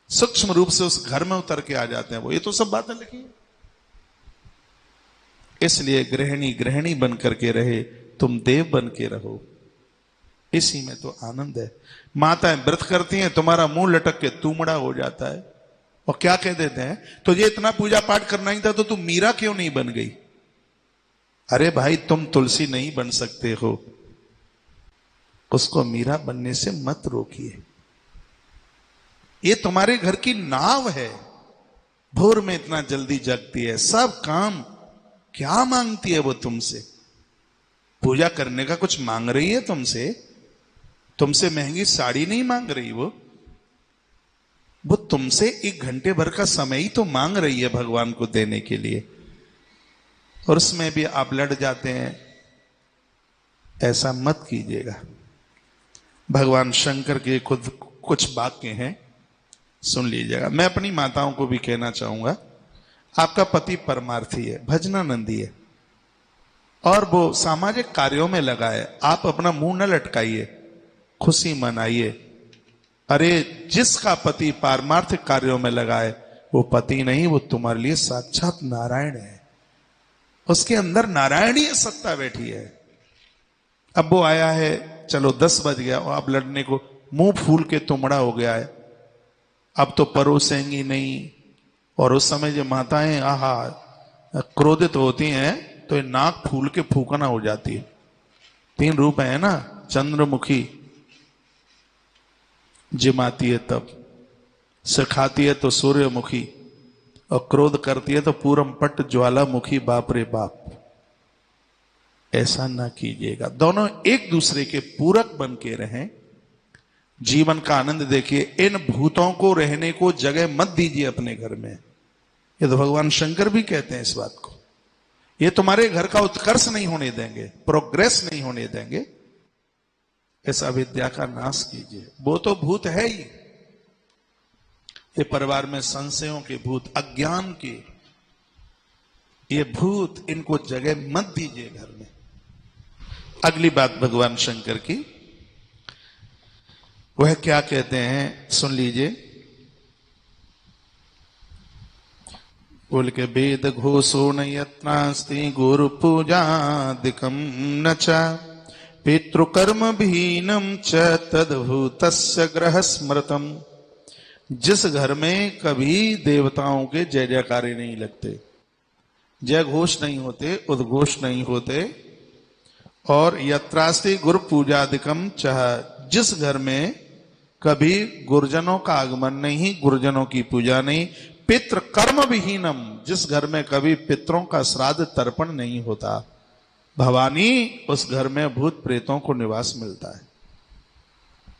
सूक्ष्म रूप से उस घर में उतर के आ जाते हैं वो। ये तो सब बातें लिखी है। इसलिए गृहिणी गृहिणी बन करके रहे, तुम देव बन के रहो, इसी में तो आनंद है। माताएं व्रत करती हैं, तुम्हारा मुंह लटक के तूमड़ा हो जाता है, और क्या कह देते हैं, तुझे इतना पूजा पाठ करना ही था तो तुम मीरा क्यों नहीं बन गई? अरे भाई, तुम तुलसी नहीं बन सकते हो, उसको मीरा बनने से मत रोकिए। ये तुम्हारे घर की नाव है, भोर में इतना जल्दी जगती है, सब काम क्या मांगती है वो तुमसे? पूजा करने का कुछ मांग रही है तुमसे? तुमसे महंगी साड़ी नहीं मांग रही वो तुमसे 1 घंटे भर का समय ही तो मांग रही है भगवान को देने के लिए, और उसमें भी आप लड़ जाते हैं। ऐसा मत कीजिएगा। भगवान शंकर के खुद कुछ वाक्य हैं, सुन लीजिएगा। मैं अपनी माताओं को भी कहना चाहूंगा, आपका पति परमार्थी है, भजनानंदी है, और वो सामाजिक कार्यों में लगा है। आप अपना मुंह न लटकाइए, खुशी मनाइए। अरे जिसका पति पारमार्थिक कार्यों में लगा है, वो पति नहीं, वो तुम्हारे लिए साक्षात नारायण है। उसके अंदर नारायणीय सत्ता बैठी है। अब वो आया है, चलो 10 बज गया और अब लड़ने को मुंह फूल के तुमड़ा हो गया है, अब तो परोसेंगी नहीं। और उस समय जो माताएं आहा क्रोधित होती हैं तो ये नाक फूल के फूकना हो जाती है। 3 रूप है ना, चंद्रमुखी जिमाती है तब, सिखाती है तो सूर्यमुखी, और क्रोध करती है तो पूरम पट ज्वालामुखी। बाप रे बाप, ऐसा ना कीजिएगा। दोनों एक दूसरे के पूरक बन के रहें, जीवन का आनंद देखिए। इन भूतों को रहने को जगह मत दीजिए अपने घर में। ये तो भगवान शंकर भी कहते हैं इस बात को। ये तुम्हारे घर का उत्कर्ष नहीं होने देंगे, प्रोग्रेस नहीं होने देंगे। इस अविद्या का नाश कीजिए। वो तो भूत है ही, ये परिवार में संशयों के भूत, अज्ञान के ये भूत, इनको जगह मत दीजिए घर में। अगली बात भगवान शंकर की, वह क्या कहते हैं, सुन लीजिए। बोल के वेद घोषो न यत्नास्ति गुरु पूजादिकम न च पितृकर्म भीनम च तद्भूतस्य ग्रह स्मृतम। जिस घर में कभी देवताओं के जय जयकारे नहीं लगते, जय घोष नहीं होते, उद्घोष नहीं होते, और यत्रास्ति गुरु पूजादिकम चाह, जिस घर में कभी गुरुजनों का आगमन नहीं, गुरुजनों की पूजा नहीं, पितृ कर्म विहीनम, जिस घर में कभी पितरों का श्राद्ध तर्पण नहीं होता, भवानी, उस घर में भूत प्रेतों को निवास मिलता है।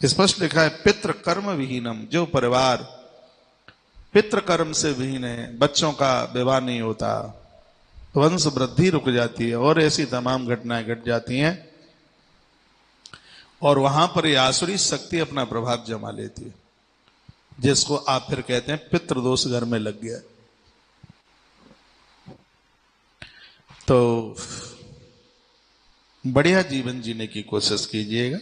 स्पष्ट लिखा है पितृ कर्म विहीनम। जो परिवार पितृ कर्म से विहीन है, बच्चों का विवाह नहीं होता, वंश वृद्धि रुक जाती है, और ऐसी तमाम घटनाएं घट जाती हैं, और वहां पर यह आसुरी शक्ति अपना प्रभाव जमा लेती है, जिसको आप फिर कहते हैं पितृदोष घर में लग गया। तो बढ़िया जीवन जीने की कोशिश कीजिएगा।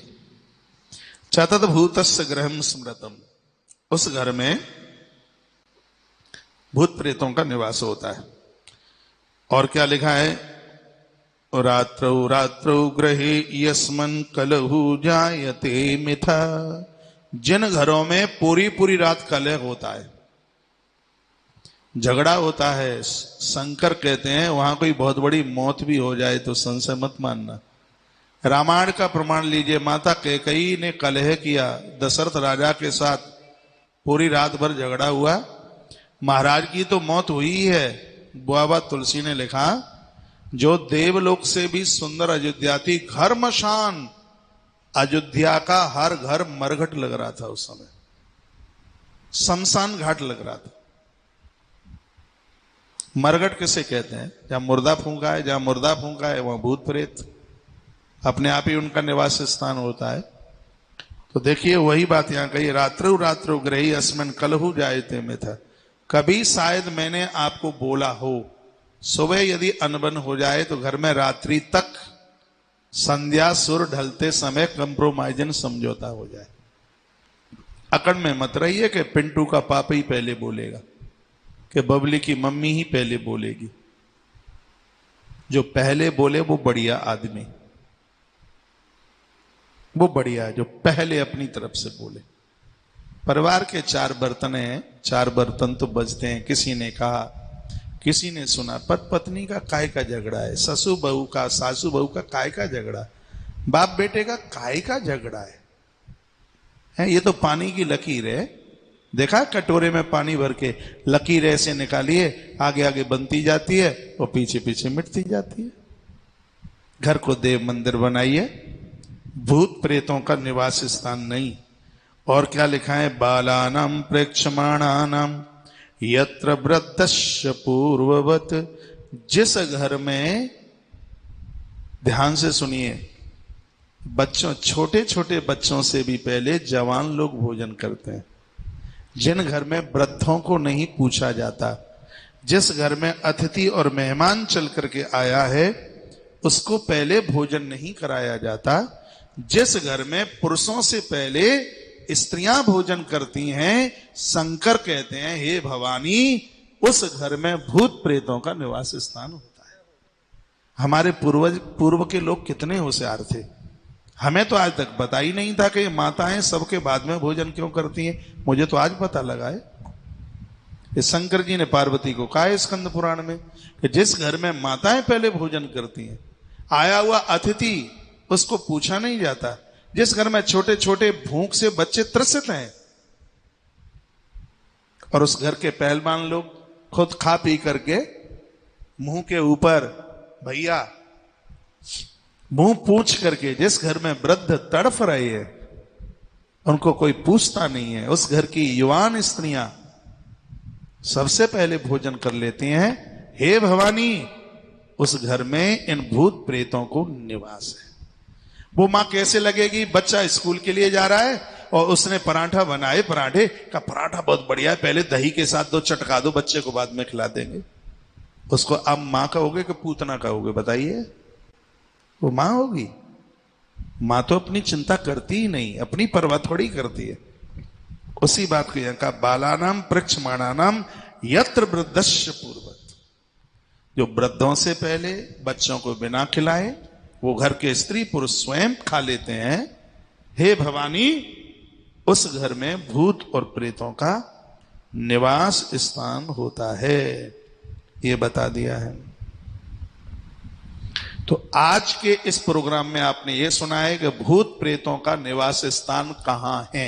चतुर्भूतस्य ग्रहम स्मृतम, उस घर में भूत प्रेतों का निवास होता है। और क्या लिखा है, रात्रौ रात्रौ ग्रहे यस्मन् कलहु जायते मिथा। जिन घरों में पूरी पूरी रात कलह होता है, झगड़ा होता है, शंकर कहते हैं वहां कोई बहुत बड़ी मौत भी हो जाए तो संशय मत मानना। रामायण का प्रमाण लीजिए, माता कैकेयी ने कलह किया दशरथ राजा के साथ, पूरी रात भर झगड़ा हुआ, महाराज की तो मौत हुई है। बुआबा तुलसी ने लिखा, जो देवलोक से भी सुंदर अयोध्या थी, घर मशान, अयोध्या का हर घर मरघट लग रहा था उस समय, शमशान घाट लग रहा था। मरगट किसे कहते हैं? जहां मुर्दा फूंका है, जहां मुर्दा फूंका है वहां भूत प्रेत अपने आप ही उनका निवास स्थान होता है। तो देखिए वही बात यहां कही, रात्रु रात्रु ग्रही अस्मिन कलहु जायते में था। कभी शायद मैंने आपको बोला हो, सुबह यदि अनबन हो जाए तो घर में रात्रि तक संध्या सुर ढलते समय कंप्रोमाइजन समझौता हो जाए। अकड़ में मत रहिए कि पिंटू का पापा ही पहले बोलेगा, कि बबली की मम्मी ही पहले बोलेगी। जो पहले बोले वो बढ़िया आदमी, वो बढ़िया जो पहले अपनी तरफ से बोले। परिवार के 4 बर्तन हैं, 4 बर्तन तो बजते हैं। किसी ने कहा, किसी ने सुना, पति पत्नी का काय का झगड़ा है, ससुर बहू का, सासू बहू का काय का झगड़ा, बाप बेटे का काय का झगड़ा है? ये तो पानी की लकीर है। देखा कटोरे में पानी भर के लकीर ऐसे निकालिए, आगे आगे बनती जाती है और पीछे पीछे मिटती जाती है। घर को देव मंदिर बनाइए, भूत प्रेतों का निवास स्थान नहीं। और क्या लिखा है? बालानाम प्रेक्षमाणानाम यत्र वृद्धस्य पूर्ववत। जिस घर में, ध्यान से सुनिए, बच्चों, छोटे छोटे बच्चों से भी पहले जवान लोग भोजन करते हैं, जिन घर में वृद्धों को नहीं पूछा जाता, जिस घर में अतिथि और मेहमान चल करके आया है उसको पहले भोजन नहीं कराया जाता, जिस घर में पुरुषों से पहले स्त्रियां भोजन करती हैं, शंकर कहते हैं हे भवानी, उस घर में भूत प्रेतों का निवास स्थान होता है। हमारे पूर्व के लोग कितने होशियार थे। हमें तो आज तक पता ही नहीं था कि माताएं सबके बाद में भोजन क्यों करती हैं। मुझे तो आज पता लगा है। इस शंकर जी ने पार्वती को कहा है स्कंद पुराण में कि जिस घर में माताएं पहले भोजन करती हैं, आया हुआ अतिथि उसको पूछा नहीं जाता। जिस घर में छोटे छोटे भूख से बच्चे त्रसित हैं और उस घर के पहलवान लोग खुद खा पी करके मुंह के ऊपर, भैया मुंह पूछ करके, जिस घर में वृद्ध तड़फ रहे हैं उनको कोई पूछता नहीं है, उस घर की युवान स्त्रियां सबसे पहले भोजन कर लेती हैं। हे भवानी, उस घर में इन भूत प्रेतों को निवास है। वो मां कैसे लगेगी? बच्चा स्कूल के लिए जा रहा है और उसने पराठा बनाए, पराठे का पराठा बहुत बढ़िया है, पहले दही के साथ 2 चटका दो, बच्चे को बाद में खिला देंगे। उसको अब मां कहोगे कि पूतना कहोगे? बताइए, वो मां होगी? मां तो अपनी चिंता करती ही नहीं, अपनी परवाह थोड़ी करती है। उसी बात को यहां का बालानाम प्रेक्षमाणानाम यत्र वृद्धस्य पूर्वत। जो वृद्धों से पहले बच्चों को बिना खिलाए वो घर के स्त्री पुरुष स्वयं खा लेते हैं। हे भवानी, उस घर में भूत और प्रेतों का निवास स्थान होता है, ये बता दिया है। तो आज के इस प्रोग्राम में आपने ये सुना है कि भूत प्रेतों का निवास स्थान कहां है,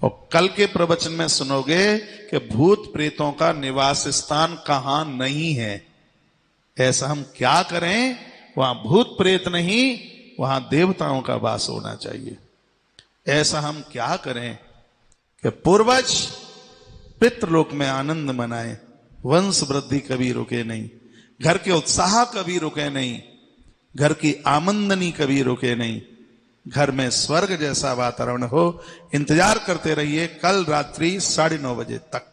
और कल के प्रवचन में सुनोगे कि भूत प्रेतों का निवास स्थान कहां नहीं है। ऐसा हम क्या करें? वहां भूत प्रेत नहीं, वहां देवताओं का वास होना चाहिए। ऐसा हम क्या करें कि पूर्वज पितृलोक में आनंद मनाए, वंश वृद्धि कभी रुके नहीं, घर के उत्साह कभी रुके नहीं, घर की आमंदनी कभी रुके नहीं, घर में स्वर्ग जैसा वातावरण हो। इंतजार करते रहिए, कल रात्रि 9:30 बजे तक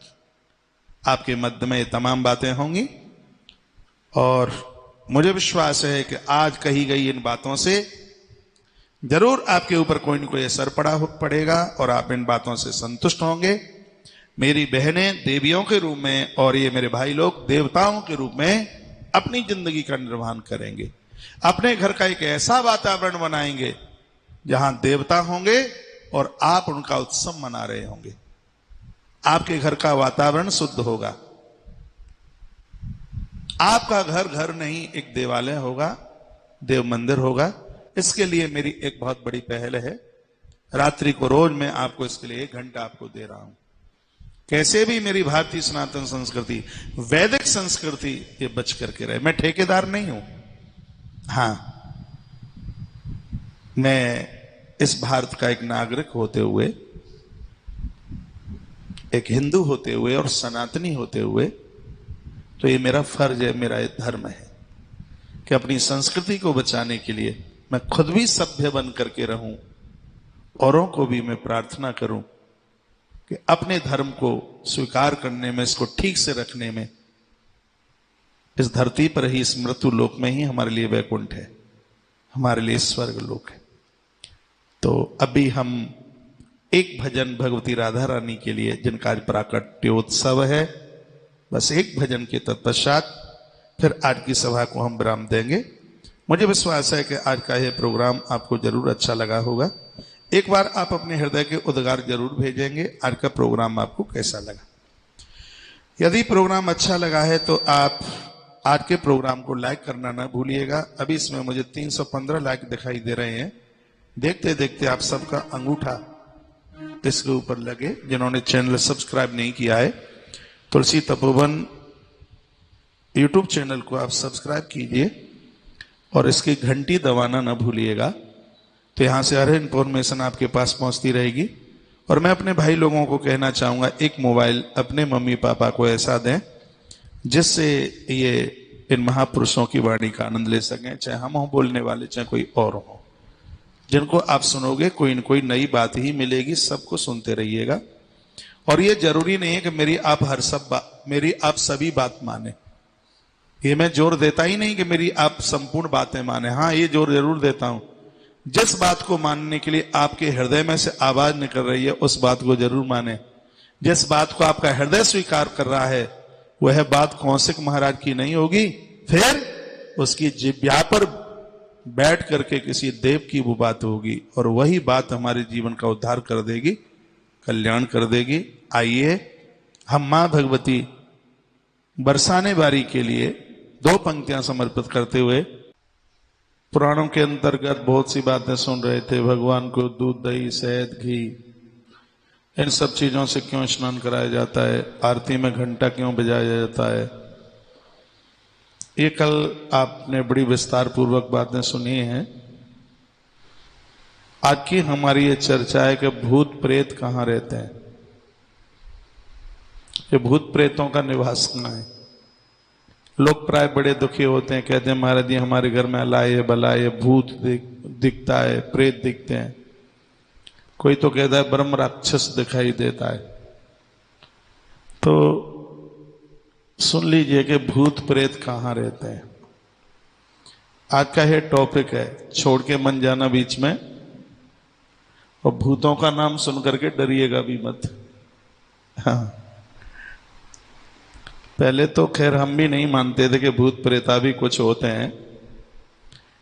आपके मध्य में ये तमाम बातें होंगी। और मुझे विश्वास है कि आज कही गई इन बातों से जरूर आपके ऊपर कोई न कोई असर पड़ेगा और आप इन बातों से संतुष्ट होंगे। मेरी बहनें देवियों के रूप में और ये मेरे भाई लोग देवताओं के रूप में अपनी जिंदगी का निर्वहन करेंगे। अपने घर का एक ऐसा वातावरण बनाएंगे जहां देवता होंगे और आप उनका उत्सव मना रहे होंगे। आपके घर का वातावरण शुद्ध होगा। आपका घर घर नहीं, एक देवालय होगा, देव मंदिर होगा। इसके लिए मेरी एक बहुत बड़ी पहल है। रात्रि को रोज मैं आपको इसके लिए 1 घंटा आपको दे रहा हूं। कैसे भी मेरी भारतीय सनातन संस्कृति, वैदिक संस्कृति ये बच करके रहे। मैं ठेकेदार नहीं हूं। हां, मैं इस भारत का एक नागरिक होते हुए, एक हिंदू होते हुए और सनातनी होते हुए, तो ये मेरा फर्ज है, मेरा ये धर्म है कि अपनी संस्कृति को बचाने के लिए मैं खुद भी सभ्य बन करके रहूं, औरों को भी मैं प्रार्थना करूं कि अपने धर्म को स्वीकार करने में, इसको ठीक से रखने में, इस धरती पर ही, इस मृत्यु लोक में ही हमारे लिए वैकुंठ है, हमारे लिए स्वर्ग लोक है। तो अभी हम एक भजन भगवती राधा रानी के लिए, जिनका आज प्राकट्योत्सव है, बस एक भजन के तत्पश्चात फिर आज की सभा को हम विराम देंगे। मुझे विश्वास है कि आज का यह प्रोग्राम आपको जरूर अच्छा लगा होगा। एक बार आप अपने हृदय के उद्गार जरूर भेजेंगे, आज का प्रोग्राम आपको कैसा लगा। यदि प्रोग्राम अच्छा लगा है तो आप आज के प्रोग्राम को लाइक करना ना भूलिएगा। अभी इसमें मुझे 315 लाइक दिखाई दे रहे हैं। देखते देखते आप सबका अंगूठा इसके ऊपर लगे। जिन्होंने चैनल सब्सक्राइब नहीं किया है, तुलसी तपोवन यूट्यूब चैनल को आप सब्सक्राइब कीजिए और इसकी घंटी दबाना ना भूलिएगा, तो यहां से हर इंफॉर्मेशन आपके पास पहुंचती रहेगी। और मैं अपने भाई लोगों को कहना चाहूंगा, एक मोबाइल अपने मम्मी पापा को ऐसा दें जिससे ये इन महापुरुषों की वाणी का आनंद ले सकें, चाहे हम हो बोलने वाले, चाहे कोई और हो। जिनको आप सुनोगे कोई न कोई नई बात ही मिलेगी, सबको सुनते रहिएगा। और ये जरूरी नहीं है कि मेरी आप सभी बात माने। ये मैं जोर देता ही नहीं कि मेरी आप संपूर्ण बातें माने। हाँ, ये जोर जरूर देता हूं, जिस बात को मानने के लिए आपके हृदय में से आवाज निकल रही है उस बात को जरूर माने। जिस बात को आपका हृदय स्वीकार कर रहा है वह बात कौशिक महाराज की नहीं होगी, फिर उसकी जिह्वा पर बैठ करके किसी देव की वो बात होगी, और वही बात हमारे जीवन का उद्धार कर देगी, कल्याण कर देगी। आइए हम मां भगवती बरसाने बारी के लिए 2 पंक्तियां समर्पित करते हुए पुराणों के अंतर्गत बहुत सी बातें सुन रहे थे। भगवान को दूध, दही, शहद, घी, इन सब चीजों से क्यों स्नान कराया जाता है, आरती में घंटा क्यों बजाया जाता है, ये कल आपने बड़ी विस्तार पूर्वक बातें सुनी हैं। आज की हमारी ये चर्चा है कि भूत प्रेत कहां रहते हैं, ये भूत प्रेतों का निवास कहां है। लोग प्राय बड़े दुखी होते हैं, कहते हैं महाराज जी हमारे घर में अलाए बलाए भूत दिखता है, प्रेत दिखते हैं। कोई तो कहता है ब्रह्म राक्षस दिखाई देता है। तो सुन लीजिए कि भूत प्रेत कहां रहते हैं। आज का ये टॉपिक है, छोड़ के मन जाना बीच में। और भूतों का नाम सुन करके डरिएगा भी मत। हाँ, पहले तो खैर हम भी नहीं मानते थे कि भूत प्रेता भी कुछ होते हैं,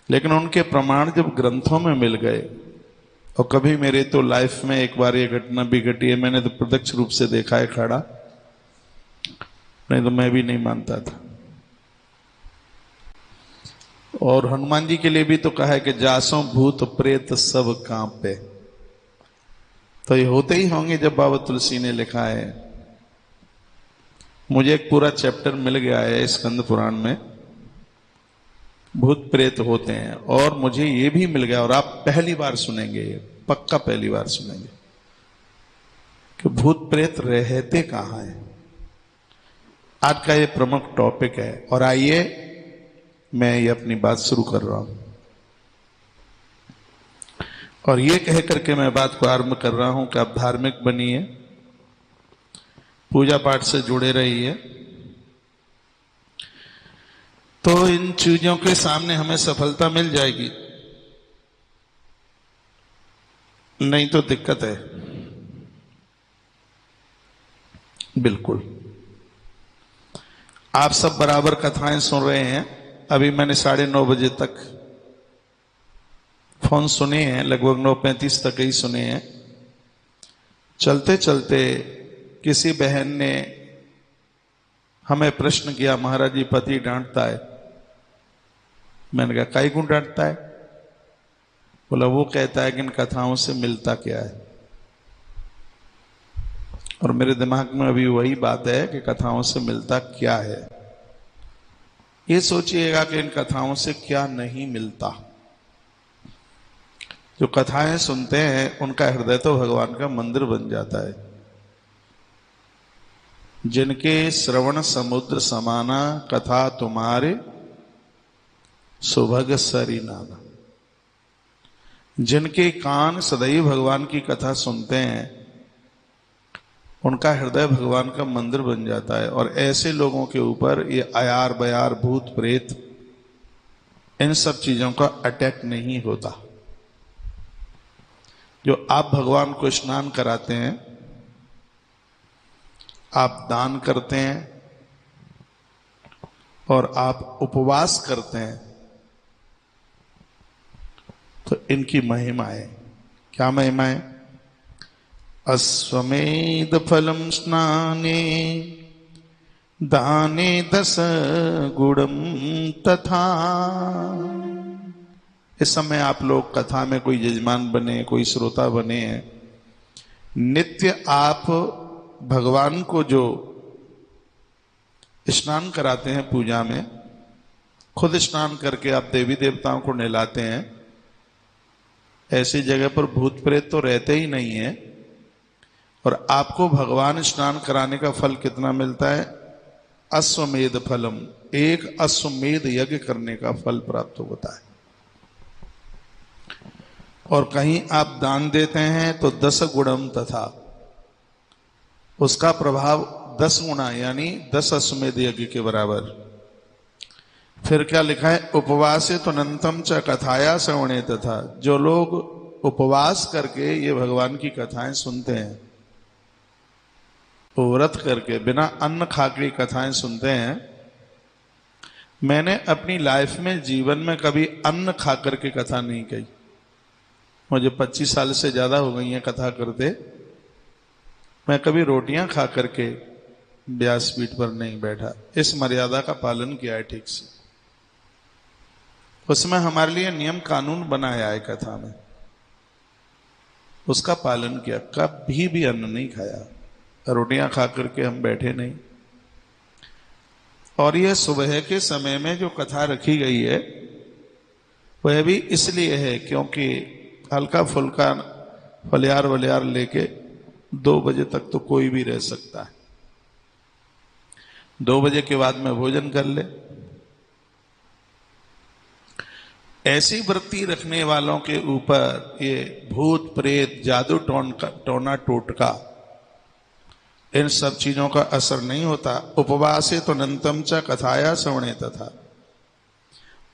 लेकिन उनके प्रमाण जब ग्रंथों में मिल गए, और कभी मेरे तो लाइफ में एक बार ये घटना भी घटी है, मैंने तो प्रत्यक्ष रूप से देखा है खड़ा, नहीं तो मैं भी नहीं मानता था। और हनुमान जी के लिए भी तो कहा है कि जासों भूत प्रेत सब कांपे। तो ये होते ही होंगे जब बाबा तुलसी ने लिखा है। मुझे एक पूरा चैप्टर मिल गया है स्कंद पुराण में, भूत प्रेत होते हैं। और मुझे ये भी मिल गया, और आप पहली बार सुनेंगे, पक्का पहली बार सुनेंगे, कि भूत प्रेत रहते कहां हैं। आज का ये प्रमुख टॉपिक है। और आइए मैं ये अपनी बात शुरू कर रहा हूं, और ये कह करके मैं बात को आरंभ कर रहा हूं कि आप धार्मिक बनिए, पूजा पाठ से जुड़े रहिए, तो इन चीजों के सामने हमें सफलता मिल जाएगी, नहीं तो दिक्कत है। बिल्कुल आप सब बराबर कथाएं सुन रहे हैं। अभी मैंने 9:30 बजे तक फोन सुने हैं, लगभग 9:35 तक ही सुने हैं। चलते चलते किसी बहन ने हमें प्रश्न किया, महाराज जी पति डांटता है। मैंने कहा काहे क्यों डांटता है? बोला वो कहता है कि इन कथाओं से मिलता क्या है। और मेरे दिमाग में अभी वही बात है कि कथाओं से मिलता क्या है। ये सोचिएगा कि इन कथाओं से क्या नहीं मिलता। जो कथाएं सुनते हैं उनका हृदय तो भगवान का मंदिर बन जाता है। जिनके श्रवण समुद्र समाना कथा तुम्हारे सुभग सरी नाना। जिनके कान सदैव भगवान की कथा सुनते हैं उनका हृदय भगवान का मंदिर बन जाता है। और ऐसे लोगों के ऊपर ये अयार बयार भूत प्रेत इन सब चीजों का अटैक नहीं होता। जो आप भगवान को स्नान कराते हैं, आप दान करते हैं और आप उपवास करते हैं, तो इनकी महिमा है। क्या महिमा है? अश्वमेध फलम स्नाने दाने 10 गुणम तथा। इस समय आप लोग कथा में कोई यजमान बने, कोई श्रोता बने हैं, नित्य आप भगवान को जो स्नान कराते हैं पूजा में, खुद स्नान करके आप देवी देवताओं को नहलाते हैं। ऐसी जगह पर भूत प्रेत तो रहते ही नहीं है। और आपको भगवान स्नान कराने का फल कितना मिलता है? अश्वमेध फलम, एक अश्वमेध यज्ञ करने का फल प्राप्त होता है। और कहीं आप दान देते हैं तो 10 गुणम तथा, उसका प्रभाव 10 गुना यानी 10 अश्वमेध यज्ञ के बराबर। फिर क्या लिखा है? उपवासे तो अनंतम च कथाया श्रवणे तथा। जो लोग उपवास करके ये भगवान की कथाएं सुनते हैं, व्रत करके बिना अन्न खा के कथाएं सुनते हैं। मैंने अपनी लाइफ में जीवन में कभी अन्न खा करके कथा नहीं कही। मुझे 25 साल से ज्यादा हो गई है कथा करते। मैं कभी रोटियां खा करके व्यासपीठ पर नहीं बैठा। इस मर्यादा का पालन किया है ठीक से। उसमें हमारे लिए नियम कानून बनाया है कथा में, उसका पालन किया। कभी भी अन्न नहीं खाया, रोटियां खा करके हम बैठे नहीं। और यह सुबह के समय में जो कथा रखी गई है वह भी इसलिए है क्योंकि हल्का फुल्का फलियार वलियार लेके 2 बजे तक तो कोई भी रह सकता है। 2 बजे के बाद में भोजन कर ले। ऐसी वृत्ति रखने वालों के ऊपर ये भूत प्रेत जादू टोना टोटका इन सब चीजों का असर नहीं होता। उपवासे तो अनंतम च कथाया श्रवणे तथा।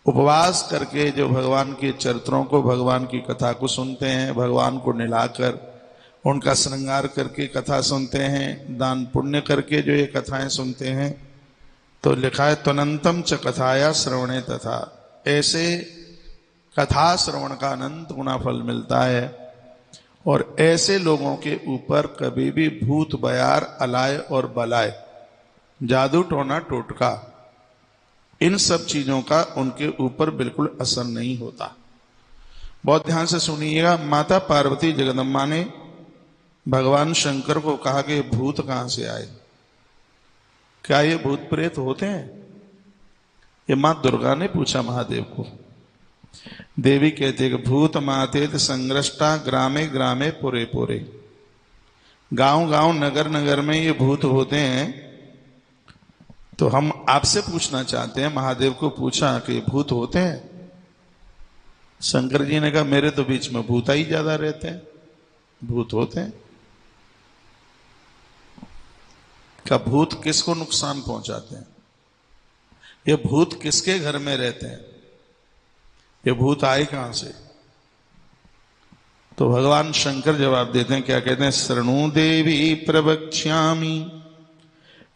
उपवास करके जो भगवान के चरित्रों को, भगवान की कथा को सुनते हैं, भगवान को निलाकर उनका श्रृंगार करके कथा सुनते हैं, दान पुण्य करके जो ये कथाएं सुनते हैं, तो लिखा है त्वनंतम च कथाया श्रवणे तथा। ऐसे कथा श्रवण का अनंत गुना फल मिलता है। और ऐसे लोगों के ऊपर कभी भी भूत बयार अलाय और बलाय, जादू टोना टोटका, इन सब चीजों का उनके ऊपर बिल्कुल असर नहीं होता। बहुत ध्यान से सुनिएगा। माता पार्वती जगदम्बा ने भगवान शंकर को कहा कि भूत कहां से आए? क्या ये भूत प्रेत होते हैं? ये मां दुर्गा ने पूछा महादेव को। देवी कहते हैं कि भूत मातेत संग्रष्टा ग्रामे ग्रामे पुरे पुरे। गांव गांव नगर नगर में ये भूत होते हैं। तो हम आपसे पूछना चाहते हैं, महादेव को पूछा कि भूत होते हैं? शंकर जी ने कहा मेरे तो बीच में भूत ही ज्यादा रहते हैं। भूत होते हैं। क्या भूत किसको नुकसान पहुंचाते हैं? ये भूत किसके घर में रहते हैं? ये भूत आए कहां से? तो भगवान शंकर जवाब देते हैं, क्या कहते हैं? शरणु देवी प्रवक्ष्यामि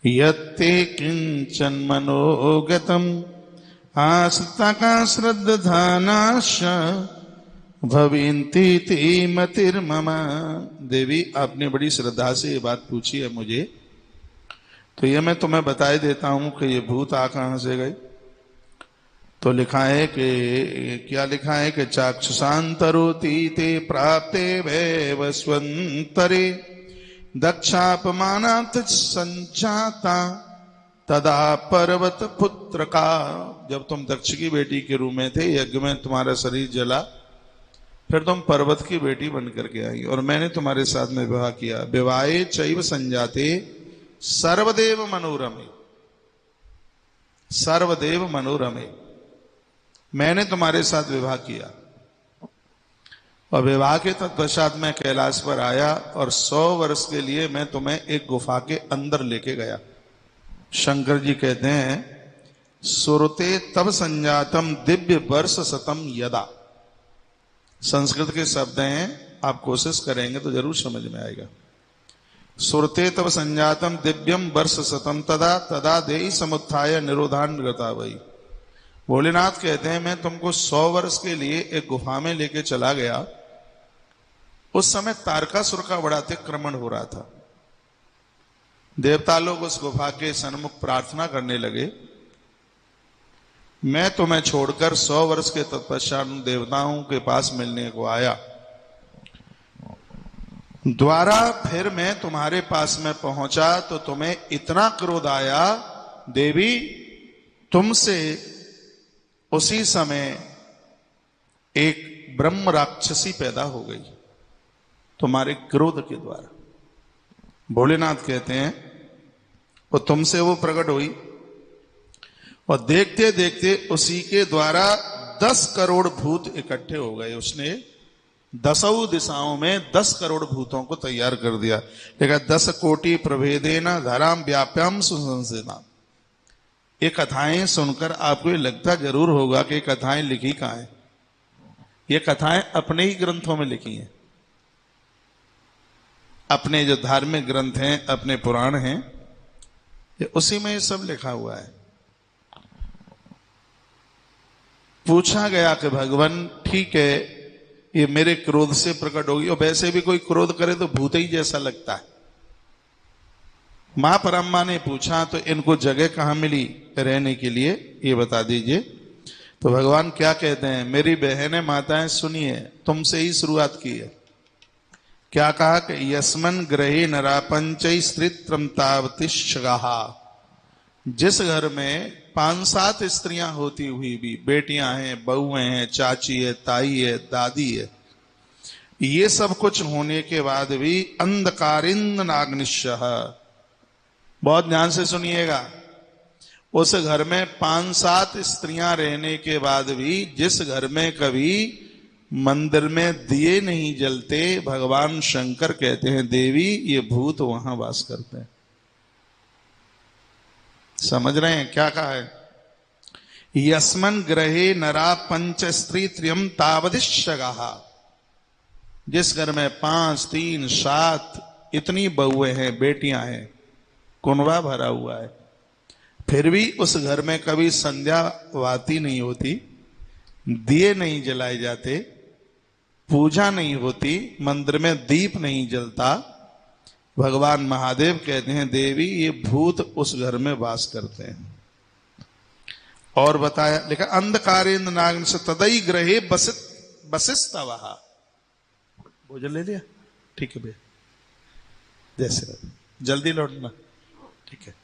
यत्ते किंचन मनोगतम आस्था का श्रद्धानाश भविंती ते मतिर्ममा। देवी आपने बड़ी श्रद्धा से ये बात पूछी है मुझे, तो ये मैं तुम्हें बताए देता हूं कि ये भूत आ कहां से गए। तो लिखा है कि क्या लिखा है कि चाक्षुषांतरोति ते प्राप्ते वैवस्वंतरे दक्षापमानात् संचाता तदा पर्वत पुत्र का। जब तुम दक्ष की बेटी के रूप में थे, यज्ञ में तुम्हारा शरीर जला, फिर तुम पर्वत की बेटी बन करके आई और मैंने तुम्हारे साथ में विवाह किया। विवाहे चैव संजाते सर्वदेव मनोरमे, सर्वदेव मनोरमे, मैंने तुम्हारे साथ विवाह किया और विवाह के तत्पश्चात मैं कैलाश पर आया और 100 वर्ष के लिए मैं तुम्हें एक गुफा के अंदर लेके गया। शंकर जी कहते हैं सुरते तब संजातम दिव्य वर्ष शतम यदा। संस्कृत के शब्द हैं, आप कोशिश करेंगे तो जरूर समझ में आएगा। सुरते तब संजातम दिव्यम वर्ष शतम तदा तदा देहि समुत्थाय निरोधान गता वही। भोलेनाथ कहते हैं मैं तुमको 100 वर्ष के लिए एक गुफा में लेके चला गया। उस समय तारकासुर का बड़ा अतिक्रमण हो रहा था। देवता लोग उस गुफा के सन्मुख प्रार्थना करने लगे, मैं तुम्हें छोड़कर 100 वर्ष के तत्पश्चात देवताओं के पास मिलने को आया। द्वारा फिर मैं तुम्हारे पास में पहुंचा तो तुम्हें इतना क्रोध आया देवी, तुमसे उसी समय एक ब्रह्म राक्षसी पैदा हो गई तुम्हारे क्रोध के द्वारा। भोलेनाथ कहते हैं वो तुमसे वो प्रकट हुई और देखते देखते उसी के द्वारा 10 करोड़ भूत इकट्ठे हो गए। उसने 10 दिशाओं में 10 करोड़ भूतों को तैयार कर दिया। देखा 10 कोटि प्रभेदेना धराम व्याप्याम सुसंसेना। ये कथाएं सुनकर आपको ये लगता जरूर होगा कि कथाएं लिखी कहां है। ये कथाएं अपने ही ग्रंथों में लिखी हैं, अपने जो धार्मिक ग्रंथ हैं, अपने पुराण हैं, ये उसी में ये सब लिखा हुआ है। पूछा गया कि भगवान ठीक है ये मेरे क्रोध से प्रकट होगी, और वैसे भी कोई क्रोध करे तो भूत ही जैसा लगता है। मां परम्मा ने पूछा तो इनको जगह कहां मिली रहने के लिए, ये बता दीजिए। तो भगवान क्या कहते हैं, मेरी बहनें माताएं सुनिए, तुमसे ही शुरुआत की है। क्या कहा कि यस्मन ग्रहे नरापंचै स्त्रीत्रम तावतिश्चगाहा। जिस घर में 5-7 स्त्रियां होती हुई भी, बेटियां हैं, बहुएं हैं, चाची है, ताई है, दादी है, ये सब कुछ होने के बाद भी अंधकारिंद नाग्निश्यः। बहुत ध्यान से सुनिएगा, उस घर में 5-7 स्त्रियां रहने के बाद भी जिस घर में कभी मंदिर में दिए नहीं जलते, भगवान शंकर कहते हैं देवी ये भूत वहां वास करते हैं। समझ रहे हैं क्या कहा है? यस्मन ग्रहे नरा पंच स्त्री त्रियम तावदिश्चगाहा। जिस घर में 5, 3, 7 इतनी बहुएं हैं, बेटियां हैं, कुनबा भरा हुआ है, फिर भी उस घर में कभी संध्या वाती नहीं होती, दिए नहीं जलाए जाते, पूजा नहीं होती, मंदिर में दीप नहीं जलता, भगवान महादेव कहते हैं देवी ये भूत उस घर में वास करते हैं। और बताया, लिखा अंधकारेंद्र नाग से तदई ग्रहे बसिस्तवहा। भोजन ले लिया? ठीक है भैया, जैसे जल्दी लौटना, ठीक है।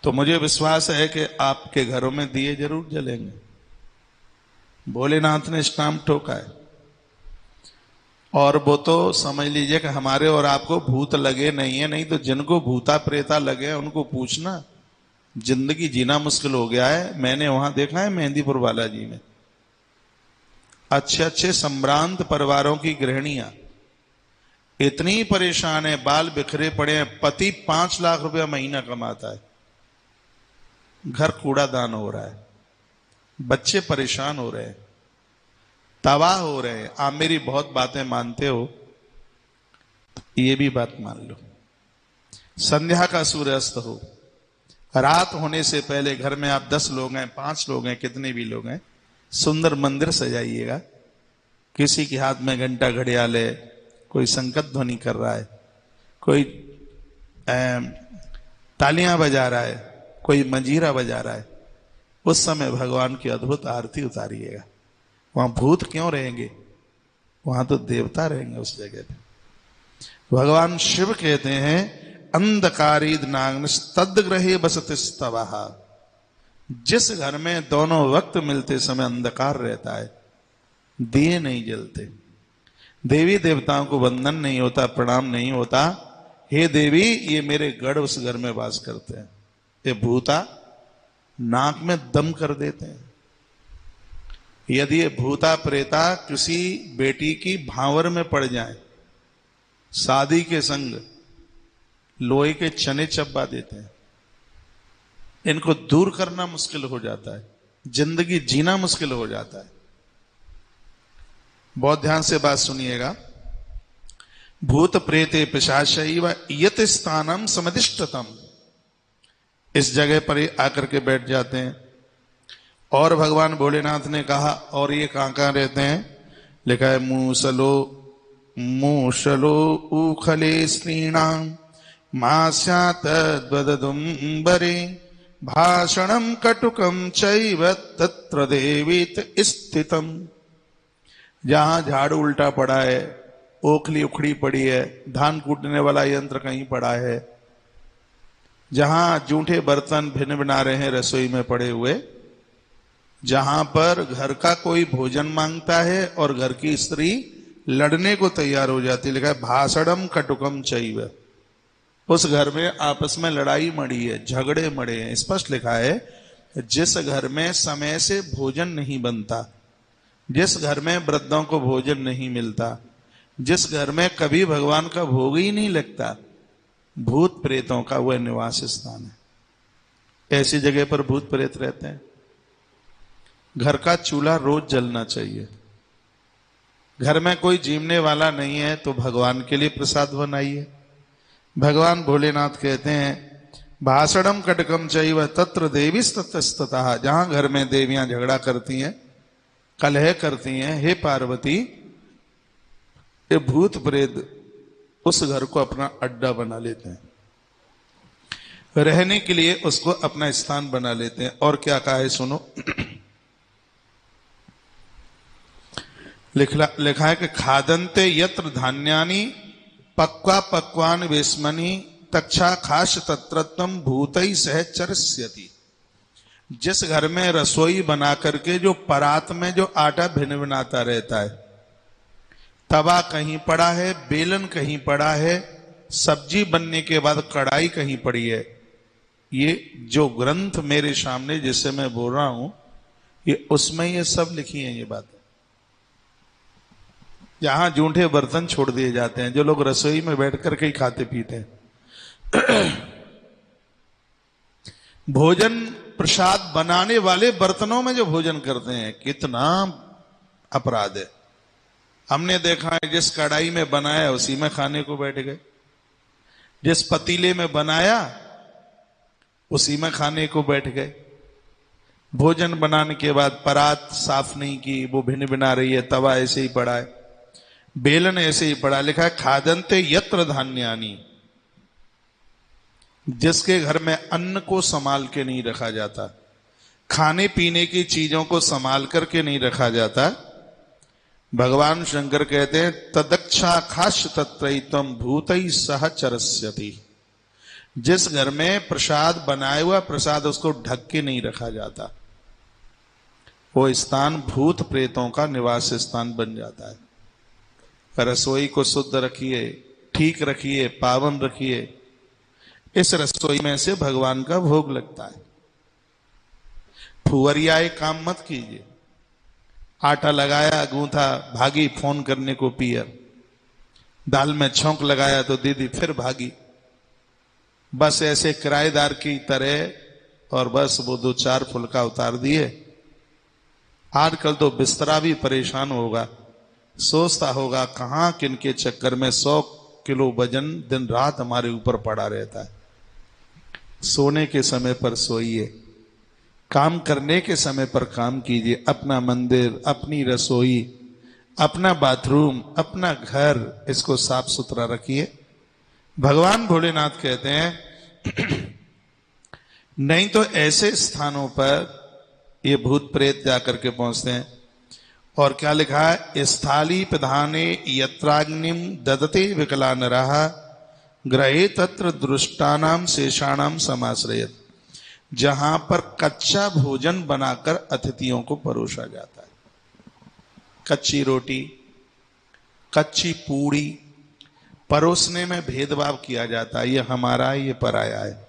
तो मुझे विश्वास है कि आपके घरों में दिए जरूर जलेंगे। भोलेनाथ ने स्टाम्प ठोका है, और वो तो समझ लीजिए कि हमारे और आपको भूत लगे नहीं है। नहीं तो जिनको भूता प्रेता लगे हैं उनको पूछना, जिंदगी जीना मुश्किल हो गया है। मैंने वहां देखा है मेहंदीपुर बालाजी में अच्छे अच्छे संभ्रांत परिवारों की गृहिणियां इतनी परेशान है, बाल बिखरे पड़े हैं, पति 5 लाख रुपया महीना कमाता है, घर कूड़ादान हो रहा है, बच्चे परेशान हो रहे हैं, तबाह हो रहे हैं। आप मेरी बहुत बातें मानते हो, ये भी बात मान लो। संध्या का सूर्यास्त हो, रात होने से पहले घर में आप 10 लोग हैं, 5 लोग हैं, कितने भी लोग हैं, सुंदर मंदिर सजाइएगा। किसी के हाथ में घंटा घड़ियाल है, कोई संकट ध्वनि कर रहा है, कोई तालियां बजा रहा है, कोई मंजीरा बजा रहा है, उस समय भगवान की अद्भुत आरती उतारिएगा। वहां भूत क्यों रहेंगे, वहां तो देवता रहेंगे उस जगह पे। भगवान शिव कहते हैं अंधकारिद नाग्न तद्ग्रहे बसतिस्तवहा। जिस घर में दोनों वक्त मिलते समय अंधकार रहता है, दिए नहीं जलते, देवी देवताओं को वंदन नहीं होता, प्रणाम नहीं होता। हे देवी, ये मेरे गढ़ उस घर में वास करते हैं। ये भूता नाक में दम कर देते हैं। यदि ये भूता प्रेता किसी बेटी की भांवर में पड़ जाए, शादी के संग लोहे के चने चबा देते हैं। इनको दूर करना मुश्किल हो जाता है, जिंदगी जीना मुश्किल हो जाता है। बहुत ध्यान से बात सुनिएगा। भूत प्रेते पिशाचैव यत स्थानम समदिष्टतम, इस जगह पर आकर के बैठ जाते हैं। और भगवान भोलेनाथ ने कहा, और ये कहां रहते हैं? लिखा है मूषलो उखले स्त्रीणाम मास्यात द्वदुम्बरे भाषणम कटुकम चैव तत्र देवीत स्थितम। जहां झाड़ू उल्टा पड़ा है, ओखली उखड़ी पड़ी है, धान कूटने वाला यंत्र कहीं पड़ा है, जहां जूठे बर्तन भिन्न बना रहे हैं रसोई में पड़े हुए, जहां पर घर का कोई भोजन मांगता है और घर की स्त्री लड़ने को तैयार हो जाती है। लिखा है भाषणम कटुकम चैव, उस घर में आपस में लड़ाई मड़ी है, झगड़े मड़े हैं। स्पष्ट लिखा है, जिस घर में समय से भोजन नहीं बनता, जिस घर में वृद्धों को भोजन नहीं मिलता, जिस घर में कभी भगवान का भोग ही नहीं लगता, भूत प्रेतों का वह निवास स्थान है। ऐसी जगह पर भूत प्रेत रहते हैं। घर का चूल्हा रोज जलना चाहिए। घर में कोई जीवने वाला नहीं है तो भगवान के लिए प्रसाद बनाइए। भगवान भोलेनाथ कहते हैं, भाषणम कटकम चैव तत्र देवीस्ततस्ततः, जहां घर में देवियां झगड़ा करती हैं, कलह करती हैं, हे पार्वती, ये भूत प्रेत उस घर को अपना अड्डा बना लेते हैं, रहने के लिए उसको अपना स्थान बना लेते हैं। और क्या कहा है सुनो। लिखा है कि खादंते यत्र धान्यानि पक्वा पक्वान वेस्मनि तक्षा खाश तत्रत्वम भूतई सह चरस्यति। जिस घर में रसोई बना करके जो परात में जो आटा भिन भिनाता रहता है, तवा कहीं पड़ा है, बेलन कहीं पड़ा है, सब्जी बनने के बाद कढ़ाई कहीं पड़ी है, ये जो ग्रंथ मेरे सामने जिससे मैं बोल रहा हूं, ये उसमें ये सब लिखी है ये बातें। जहां जूठे बर्तन छोड़ दिए जाते हैं, जो लोग रसोई में बैठ करके ही खाते पीते हैं। भोजन प्रसाद बनाने वाले बर्तनों में जो भोजन करते हैं, कितना अपराध है। हमने देखा है, जिस कढ़ाई में बनाया उसी में खाने को बैठ गए, जिस पतीले में बनाया उसी में खाने को बैठ गए। भोजन बनाने के बाद परात साफ नहीं की, वो भिन्न बना रही है, तवा ऐसे ही पड़ा है, बेलन ऐसे ही पड़ा। लिखा है खादंते यत्र धान्यानि, जिसके घर में अन्न को संभाल के नहीं रखा जाता, खाने पीने की चीजों को संभाल करके नहीं रखा जाता, भगवान शंकर कहते हैं तदक्षा खाश तत्रैतम भूतई सह चरस्यति। जिस घर में प्रसाद बनाया हुआ प्रसाद उसको ढक के नहीं रखा जाता, वो स्थान भूत प्रेतों का निवास स्थान बन जाता है। रसोई को शुद्ध रखिए, ठीक रखिए, पावन रखिए। इस रसोई में से भगवान का भोग लगता है। फुवरियाए काम मत कीजिए। आटा लगाया, गूंथा, भागी फोन करने को पियर, दाल में छौंक लगाया तो दीदी फिर भागी, बस ऐसे किराएदार की तरह, और बस वो 2-4 फुलका उतार दिए। आजकल तो बिस्तरा भी परेशान होगा, सोचता होगा कहां किनके चक्कर में 100 किलो वजन दिन रात हमारे ऊपर पड़ा रहता है। सोने के समय पर सोइए, काम करने के समय पर काम कीजिए। अपना मंदिर, अपनी रसोई, अपना बाथरूम, अपना घर, इसको साफ सुथरा रखिए। भगवान भोलेनाथ कहते हैं नहीं तो ऐसे स्थानों पर ये भूत प्रेत जाकर के पहुंचते हैं। और क्या लिखा है, स्थाली प्रधाने यत्राग्निम ददते विकला नरः ग्रहे तत्र दृष्टानाम शेषाणाम समाश्रयत। जहां पर कच्चा भोजन बनाकर अतिथियों को परोसा जाता है, कच्ची रोटी, कच्ची पूड़ी परोसने में भेदभाव किया जाता है, ये हमारा है, ये पराया है।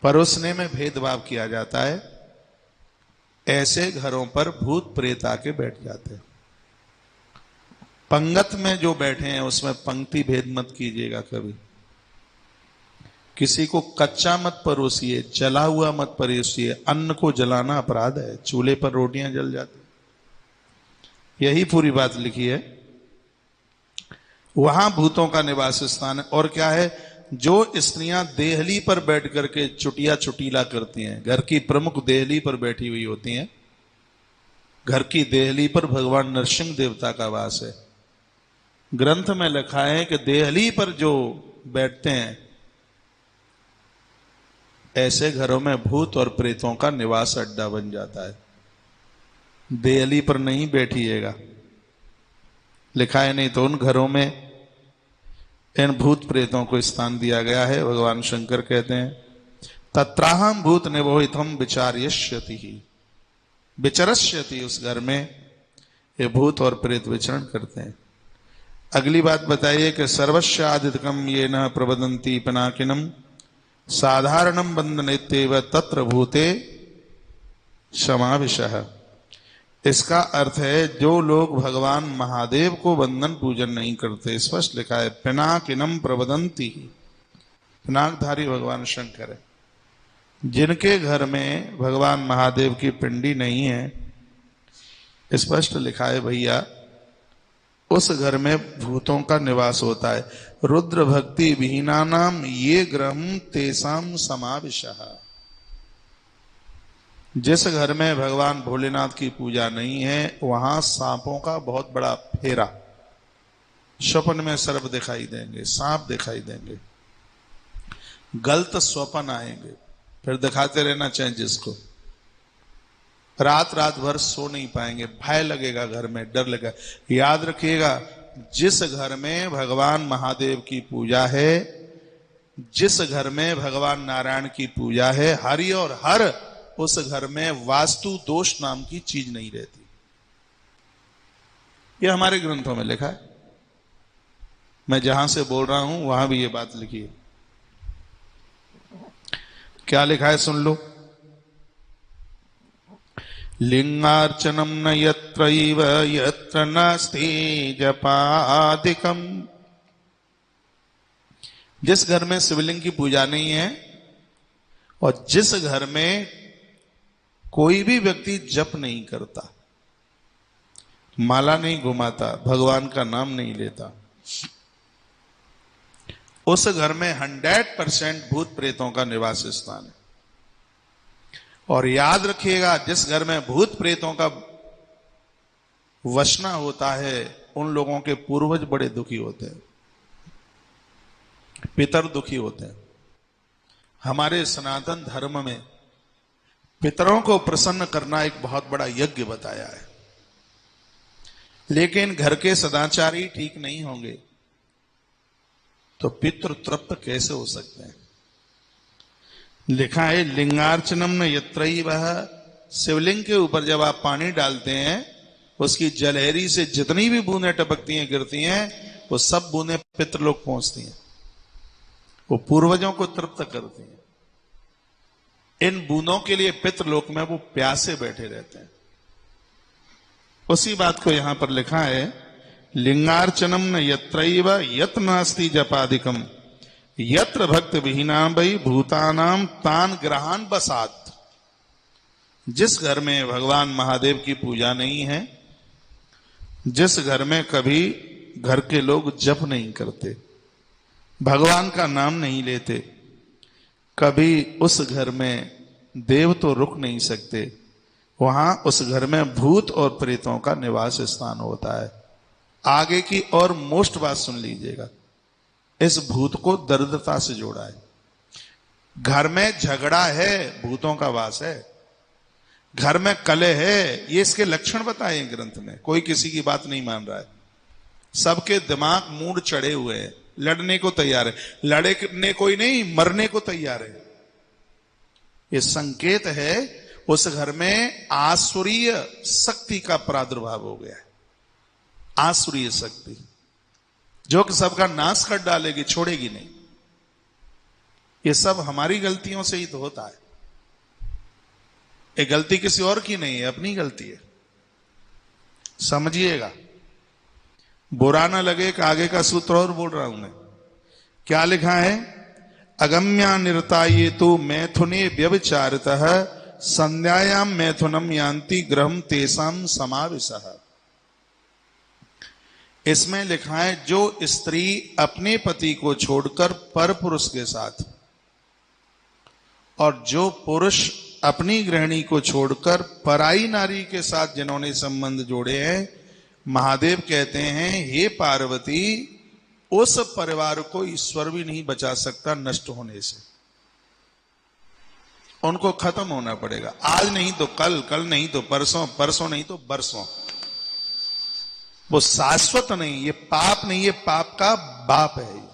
परोसने में भेदभाव किया जाता है। ऐसे घरों पर भूत प्रेत आके बैठ जाते हैं। पंगत में जो बैठे हैं उसमें पंक्ति भेद मत कीजिएगा कभी। किसी को कच्चा मत परोसिए, जला हुआ मत परोसिए। अन्न को जलाना अपराध है, चूल्हे पर रोटियां जल जाती, यही पूरी बात लिखी है। वहां भूतों का निवास स्थान है। और क्या है, जो स्त्रियां देहली पर बैठ करके चुटिया चुटीला करती हैं, घर की प्रमुख देहली पर बैठी हुई होती हैं। घर की देहली पर भगवान नरसिंह देवता का वास है। ग्रंथ में लिखा है कि देहली पर जो बैठते हैं ऐसे घरों में भूत और प्रेतों का निवास अड्डा बन जाता है। देहली पर नहीं बैठिएगा, लिखा है, नहीं तो उन घरों में इन भूत प्रेतों को स्थान दिया गया है। भगवान शंकर कहते हैं तत्राहम भूत निवोहितम विचार्यष्यति ही, विचरष्यति, उस घर में ये भूत और प्रेत विचरण करते हैं। अगली बात बताइए कि सर्वस्यादिकम ये न प्रबदंती पिनाकिनम साधारणम बंधनेत्येव तत्र भूते समाविशः। इसका अर्थ है जो लोग भगवान महादेव को बंधन पूजन नहीं करते, स्पष्ट लिखा है पिनाकिनम प्रबदंती, पिनाकधारी भगवान शंकर है। जिनके घर में भगवान महादेव की पिंडी नहीं है, स्पष्ट लिखा है भैया, उस घर में भूतों का निवास होता है। रुद्र भक्ति विहीनानाम ये ग्रहम तेसाम समाविशः। जिस घर में भगवान भोलेनाथ की पूजा नहीं है वहां सांपों का बहुत बड़ा फेरा, स्वप्न में सर्प दिखाई देंगे, सांप दिखाई देंगे, गलत स्वप्न आएंगे, फिर दिखाते रहना चाहे जिसको। रात रात भर सो नहीं पाएंगे, भय लगेगा, घर में डर लगेगा। याद रखिएगा, जिस घर में भगवान महादेव की पूजा है, जिस घर में भगवान नारायण की पूजा है, हरि और हर, उस घर में वास्तु दोष नाम की चीज नहीं रहती। यह हमारे ग्रंथों में लिखा है। मैं जहां से बोल रहा हूं वहां भी यह बात लिखी है। क्या लिखा है सुन लो। लिंगार्चनम न यत्रैव यत्र नास्ति जपादिकम। जिस घर में शिवलिंग की पूजा नहीं है और जिस घर में कोई भी व्यक्ति जप नहीं करता, माला नहीं घुमाता, भगवान का नाम नहीं लेता, उस घर में 100% भूत प्रेतों का निवास स्थान है। और याद रखिएगा, जिस घर में भूत प्रेतों का वसना होता है उन लोगों के पूर्वज बड़े दुखी होते हैं, पितर दुखी होते हैं। हमारे सनातन धर्म में पितरों को प्रसन्न करना एक बहुत बड़ा यज्ञ बताया है। लेकिन घर के सदाचारी ठीक नहीं होंगे तो पितृ तृप्त कैसे हो सकते हैं। लिखा है लिंगार्चनम न यत्रैव। शिवलिंग के ऊपर जब आप पानी डालते हैं, उसकी जलहरी से जितनी भी बूंदें टपकती हैं, गिरती हैं, वो सब बूंदें पितृलोक पहुंचती हैं, वो पूर्वजों को तृप्त करती हैं। इन बूंदों के लिए पितृलोक में वो प्यासे बैठे रहते हैं। उसी बात को यहां पर लिखा है लिंगार्चनम न यत्रैव यत् नास्ति जपादिकम यत्र भक्त विहीनाम वै भूतानाम तान ग्रहान बसात। जिस घर में भगवान महादेव की पूजा नहीं है, जिस घर में कभी घर के लोग जप नहीं करते, भगवान का नाम नहीं लेते, कभी उस घर में देव तो रुक नहीं सकते, वहां उस घर में भूत और प्रेतों का निवास स्थान होता है। आगे की और मोस्ट बात सुन लीजिएगा, इस भूत को दरिद्रता से जोड़ा है। घर में झगड़ा है, भूतों का वास है। घर में कलह है, ये इसके लक्षण बताए ग्रंथ में। कोई किसी की बात नहीं मान रहा है, सबके दिमाग मूड चढ़े हुए हैं, लड़ने को तैयार है। लड़ने कोई नहीं, मरने को तैयार है। ये संकेत है उस घर में आसुरीय शक्ति का प्रादुर्भाव हो गया है। आसुरी शक्ति जो कि सबका नाश कर डालेगी, छोड़ेगी नहीं। ये सब हमारी गलतियों से ही तो होता है। ये गलती किसी और की नहीं है, अपनी गलती है, समझिएगा। बुरा ना लगे कि आगे का सूत्र और बोल रहा हूं मैं। क्या लिखा है? अगम्या निरताये तो मैथुने व्यभिचारितः संध्यायाम मैथुनम यान्ति गृहम तेषाम समाविशः। इसमें लिखा है जो स्त्री अपने पति को छोड़कर पर पुरुष के साथ, और जो पुरुष अपनी गृहिणी को छोड़कर पराई नारी के साथ जिन्होंने संबंध जोड़े हैं, महादेव कहते हैं हे पार्वती, उस परिवार को ईश्वर भी नहीं बचा सकता नष्ट होने से। उनको खत्म होना पड़ेगा, आज नहीं तो कल, कल नहीं तो परसों, परसों नहीं तो बरसों। वो शाश्वत नहीं, ये पाप नहीं, ये पाप का बाप है।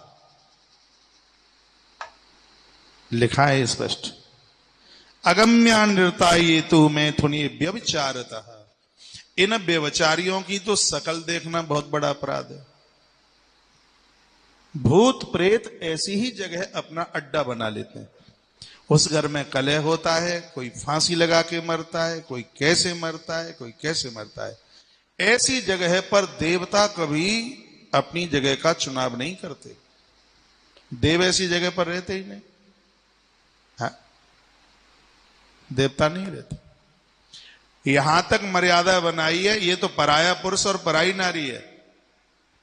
लिखा है स्पष्ट, अगम्या नृताये तु मैथुने व्यभिचारतः। इन व्यभिचारियों की तो शकल देखना बहुत बड़ा अपराध है। भूत प्रेत ऐसी ही जगह अपना अड्डा बना लेते हैं। उस घर में कलह होता है, कोई फांसी लगा के मरता है, कोई कैसे मरता है, कोई कैसे मरता है। ऐसी जगह पर देवता कभी अपनी जगह का चुनाव नहीं करते। देव ऐसी जगह पर रहते ही नहीं, हाँ? देवता नहीं रहते। यहां तक मर्यादा बनाई है, ये तो पराया पुरुष और पराई नारी है।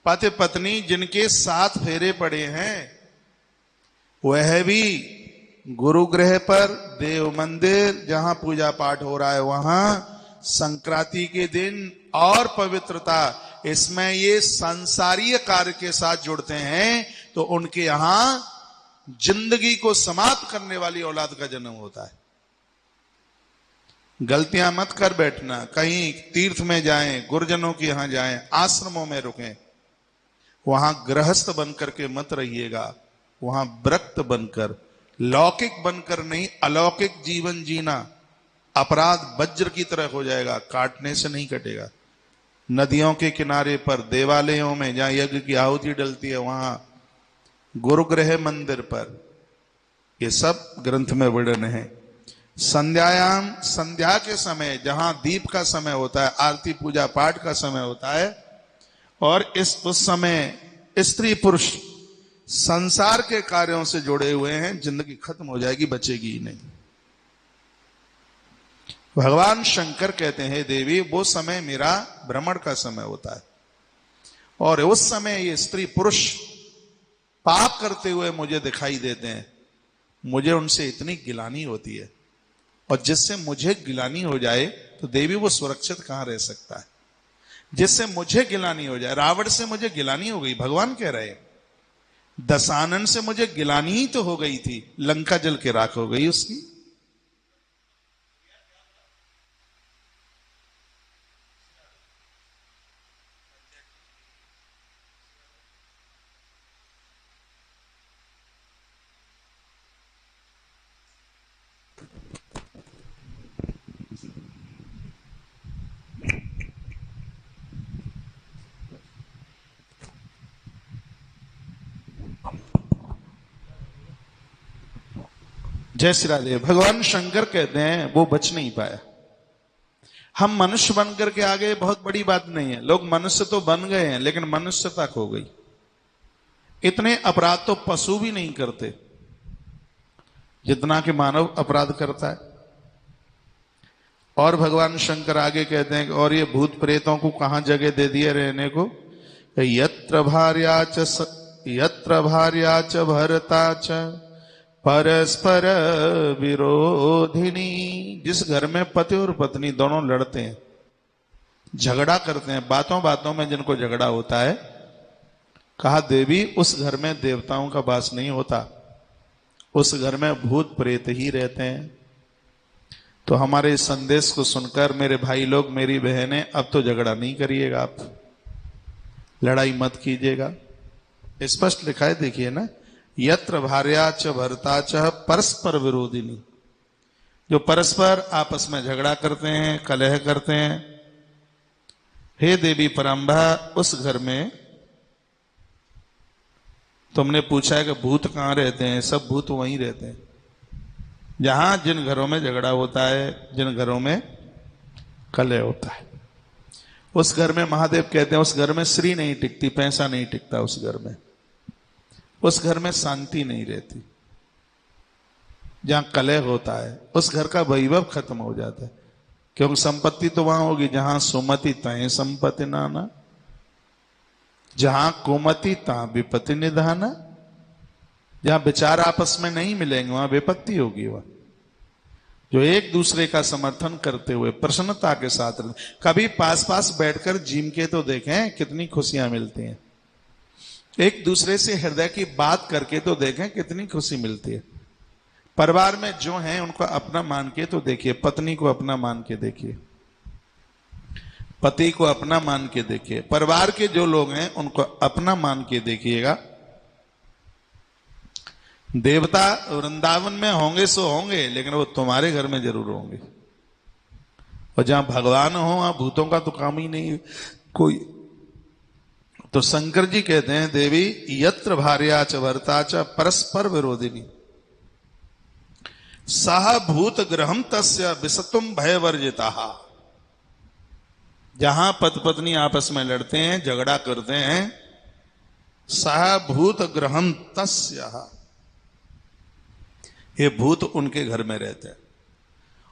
पति पत्नी जिनके 7 फेरे पड़े हैं, वह भी गुरु गृह पर, देव मंदिर जहां पूजा पाठ हो रहा है वहां, संक्रांति के दिन और पवित्रता, इसमें ये सांसारिक कार्य के साथ जुड़ते हैं, तो उनके यहां जिंदगी को समाप्त करने वाली औलाद का जन्म होता है। गलतियां मत कर बैठना। कहीं तीर्थ में जाएं, गुरुजनों के यहां जाएं, आश्रमों में रुकें, वहां गृहस्थ बनकर के मत रहिएगा। वहां व्रत बनकर, लौकिक बनकर नहीं, अलौकिक जीवन जीना। अपराध वज्र की तरह हो जाएगा, काटने से नहीं कटेगा। नदियों के किनारे पर, देवालयों में जहां यज्ञ की आहुति डलती है वहां, गुरुगृह मंदिर पर, ये सब ग्रंथ में वर्णन है। संध्यायाम, संध्या के समय जहां दीप का समय होता है, आरती पूजा पाठ का समय होता है, और उस समय स्त्री पुरुष संसार के कार्यों से जुड़े हुए हैं, जिंदगी खत्म हो जाएगी, बचेगी ही नहीं। भगवान शंकर कहते हैं देवी, वो समय मेरा भ्रमण का समय होता है, और उस समय ये स्त्री पुरुष पाप करते हुए मुझे दिखाई देते हैं। मुझे उनसे इतनी गिलानी होती है, और जिससे मुझे गिलानी हो जाए तो देवी वो सुरक्षित कहां रह सकता है। जिससे मुझे गिलानी हो जाए, रावण से मुझे गिलानी हो गई, भगवान कह रहे हैं, दशानन से मुझे गिलानी ही तो हो गई थी, लंका जल के राख हो गई उसकी। जय श्री राधे। भगवान शंकर कहते हैं वो बच नहीं पाया। हम मनुष्य बनकर के आ गए, बहुत बड़ी बात नहीं है। लोग मनुष्य तो बन गए हैं, लेकिन मनुष्यता खो गई। इतने अपराध तो पशु भी नहीं करते जितना कि मानव अपराध करता है। और भगवान शंकर आगे कहते हैं, और ये भूत प्रेतों को कहां जगह दे दिए रहने को? यत्र भार्या च भरता च परस्पर विरोधिनी। जिस घर में पति और पत्नी दोनों लड़ते हैं, झगड़ा करते हैं, बातों बातों में जिनको झगड़ा होता है, कहा देवी उस घर में देवताओं का वास नहीं होता, उस घर में भूत प्रेत ही रहते हैं। तो हमारे इस संदेश को सुनकर मेरे भाई लोग, मेरी बहनें, अब तो झगड़ा नहीं करिएगा, आप लड़ाई मत कीजिएगा। स्पष्ट लिखा है, देखिए ना, यत्र भार्या च भरता च परस्पर विरोधिनी। जो परस्पर आपस में झगड़ा करते हैं, कलह करते हैं, हे देवी परम्बा, उस घर में तुमने पूछा है कि भूत कहाँ रहते हैं, सब भूत वहीं रहते हैं जहां जिन घरों में झगड़ा होता है, जिन घरों में कलह होता है। उस घर में महादेव कहते हैं उस घर में श्री नहीं टिकती, पैसा नहीं टिकता, उस घर में, उस घर में शांति नहीं रहती। जहां कलह होता है उस घर का वैभव खत्म हो जाता है, क्योंकि संपत्ति तो वहां होगी जहां सुमति तय संपत्ति नाना, जहां कुमति तहां विपत्ति निधाना। जहां विचार आपस में नहीं मिलेंगे वहां विपत्ति होगी। वह जो एक दूसरे का समर्थन करते हुए प्रसन्नता के साथ रहते, कभी पास पास बैठकर जिम के तो देखें कितनी खुशियां मिलती हैं। एक दूसरे से हृदय की बात करके तो देखें कितनी खुशी मिलती है। परिवार में जो हैं उनको अपना मान के तो देखिए, पत्नी को अपना मान के देखिए, पति को अपना मान के देखिए, परिवार के जो लोग हैं उनको अपना मान के देखिएगा। देवता वृंदावन में होंगे सो होंगे, लेकिन वो तुम्हारे घर में जरूर होंगे। और जहां भगवान हो वहां भूतों का तो काम ही नहीं कोई। तो शंकर जी कहते हैं देवी यत्र भार्या च भर्ता च परस्पर विरोधिनी सह भूत ग्रहम तस्य विसतुम भय वर्जिता। जहां पति पत्नी आपस में लड़ते हैं, झगड़ा करते हैं, सह भूत ग्रहम तस्य, ये भूत उनके घर में रहते हैं।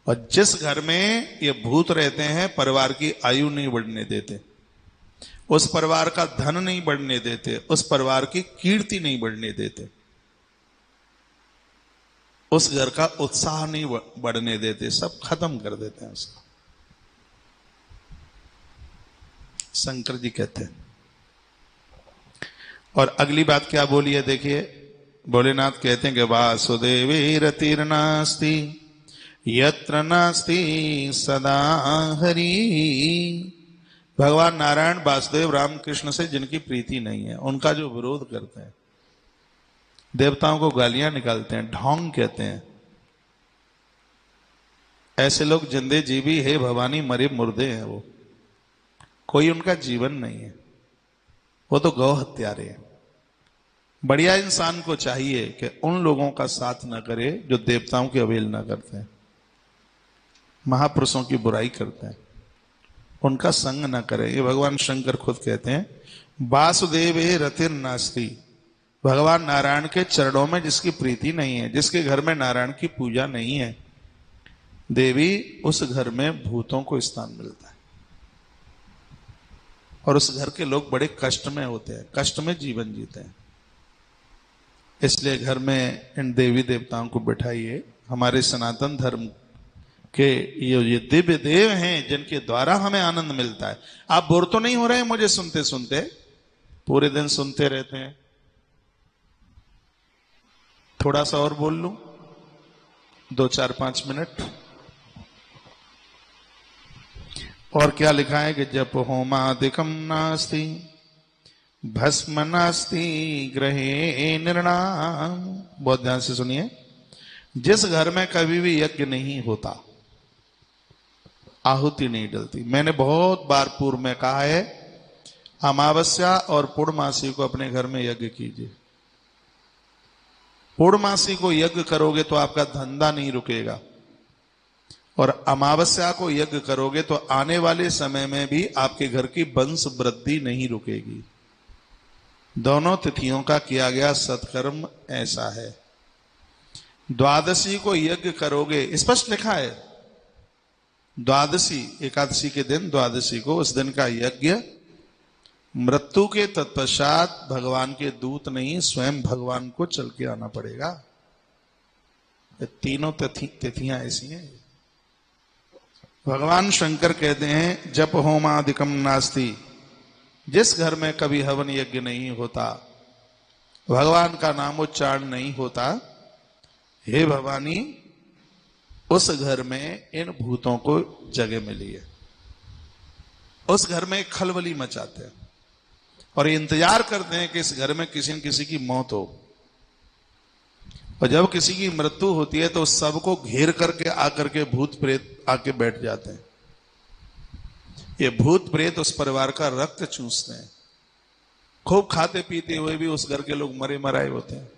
और जिस घर में ये भूत रहते हैं परिवार की आयु नहीं बढ़ने देते, उस परिवार का धन नहीं बढ़ने देते, उस परिवार की कीर्ति नहीं बढ़ने देते, उस घर का उत्साह नहीं बढ़ने देते, सब खत्म कर देते हैं उसको। शंकर जी कहते हैं। और अगली बात क्या बोली है देखिए, भोलेनाथ कहते हैं कि वासुदेवे रतिर्नास्ति यत्र नास्ति सदा हरि। भगवान नारायण वासुदेव रामकृष्ण से जिनकी प्रीति नहीं है, उनका जो विरोध करते हैं, देवताओं को गालियां निकालते हैं, ढोंग कहते हैं, ऐसे लोग जिंदे जीवी हे भवानी मरे मुर्दे हैं। वो कोई उनका जीवन नहीं है, वो तो गौ हत्यारे हैं। बढ़िया इंसान को चाहिए कि उन लोगों का साथ न करे जो देवताओं की अवहेलना करते हैं, महापुरुषों की बुराई करते हैं, उनका संग न करे। ये भगवान शंकर खुद कहते हैं वासुदेवे रतिर नास्ति। भगवान नारायण के चरणों में जिसकी प्रीति नहीं है, जिसके घर में नारायण की पूजा नहीं है, देवी उस घर में भूतों को स्थान मिलता है। और उस घर के लोग बड़े कष्ट में होते हैं, कष्ट में जीवन जीते हैं। इसलिए घर में इन देवी देवताओं को बिठाइए। हमारे सनातन धर्म के ये दिव्य देव हैं जिनके द्वारा हमें आनंद मिलता है। आप बोर तो नहीं हो रहे हैं मुझे सुनते सुनते? पूरे दिन सुनते रहते हैं। थोड़ा सा और बोल लूं, 2-4-5 मिनट और। क्या लिखा है कि जप होमादिकम नास्ति भस्म नास्ति ग्रहे निर्णाम। बहुत ध्यान से सुनिए। जिस घर में कभी भी यज्ञ नहीं होता, आहुति नहीं डलती, मैंने बहुत बार पूर्व में कहा है, अमावस्या और पूर्णमासी को अपने घर में यज्ञ कीजिए। पूर्णमासी को यज्ञ करोगे तो आपका धंधा नहीं रुकेगा, और अमावस्या को यज्ञ करोगे तो आने वाले समय में भी आपके घर की वंश वृद्धि नहीं रुकेगी। दोनों तिथियों का किया गया सत्कर्म ऐसा है। द्वादशी को यज्ञ करोगे, स्पष्ट लिखा है, द्वादशी एकादशी के दिन, द्वादशी को, उस दिन का यज्ञ मृत्यु के तत्पश्चात भगवान के दूत नहीं स्वयं भगवान को चल के आना पड़ेगा। ये तीनों तिथियां ऐसी हैं। भगवान शंकर कहते हैं जप होमादिकम नास्ति। जिस घर में कभी हवन यज्ञ नहीं होता, भगवान का नामोच्चारण नहीं होता, हे भवानी उस घर में इन भूतों को जगह मिली है। उस घर में खलबली मचाते हैं और इंतजार करते हैं कि इस घर में किसी न किसी की मौत हो। और जब किसी की मृत्यु होती है तो सबको घेर करके आकर के भूत प्रेत आके बैठ जाते हैं। ये भूत प्रेत उस परिवार का रक्त चूसते हैं। खूब खाते पीते हुए भी उस घर के लोग मरे मराए होते हैं।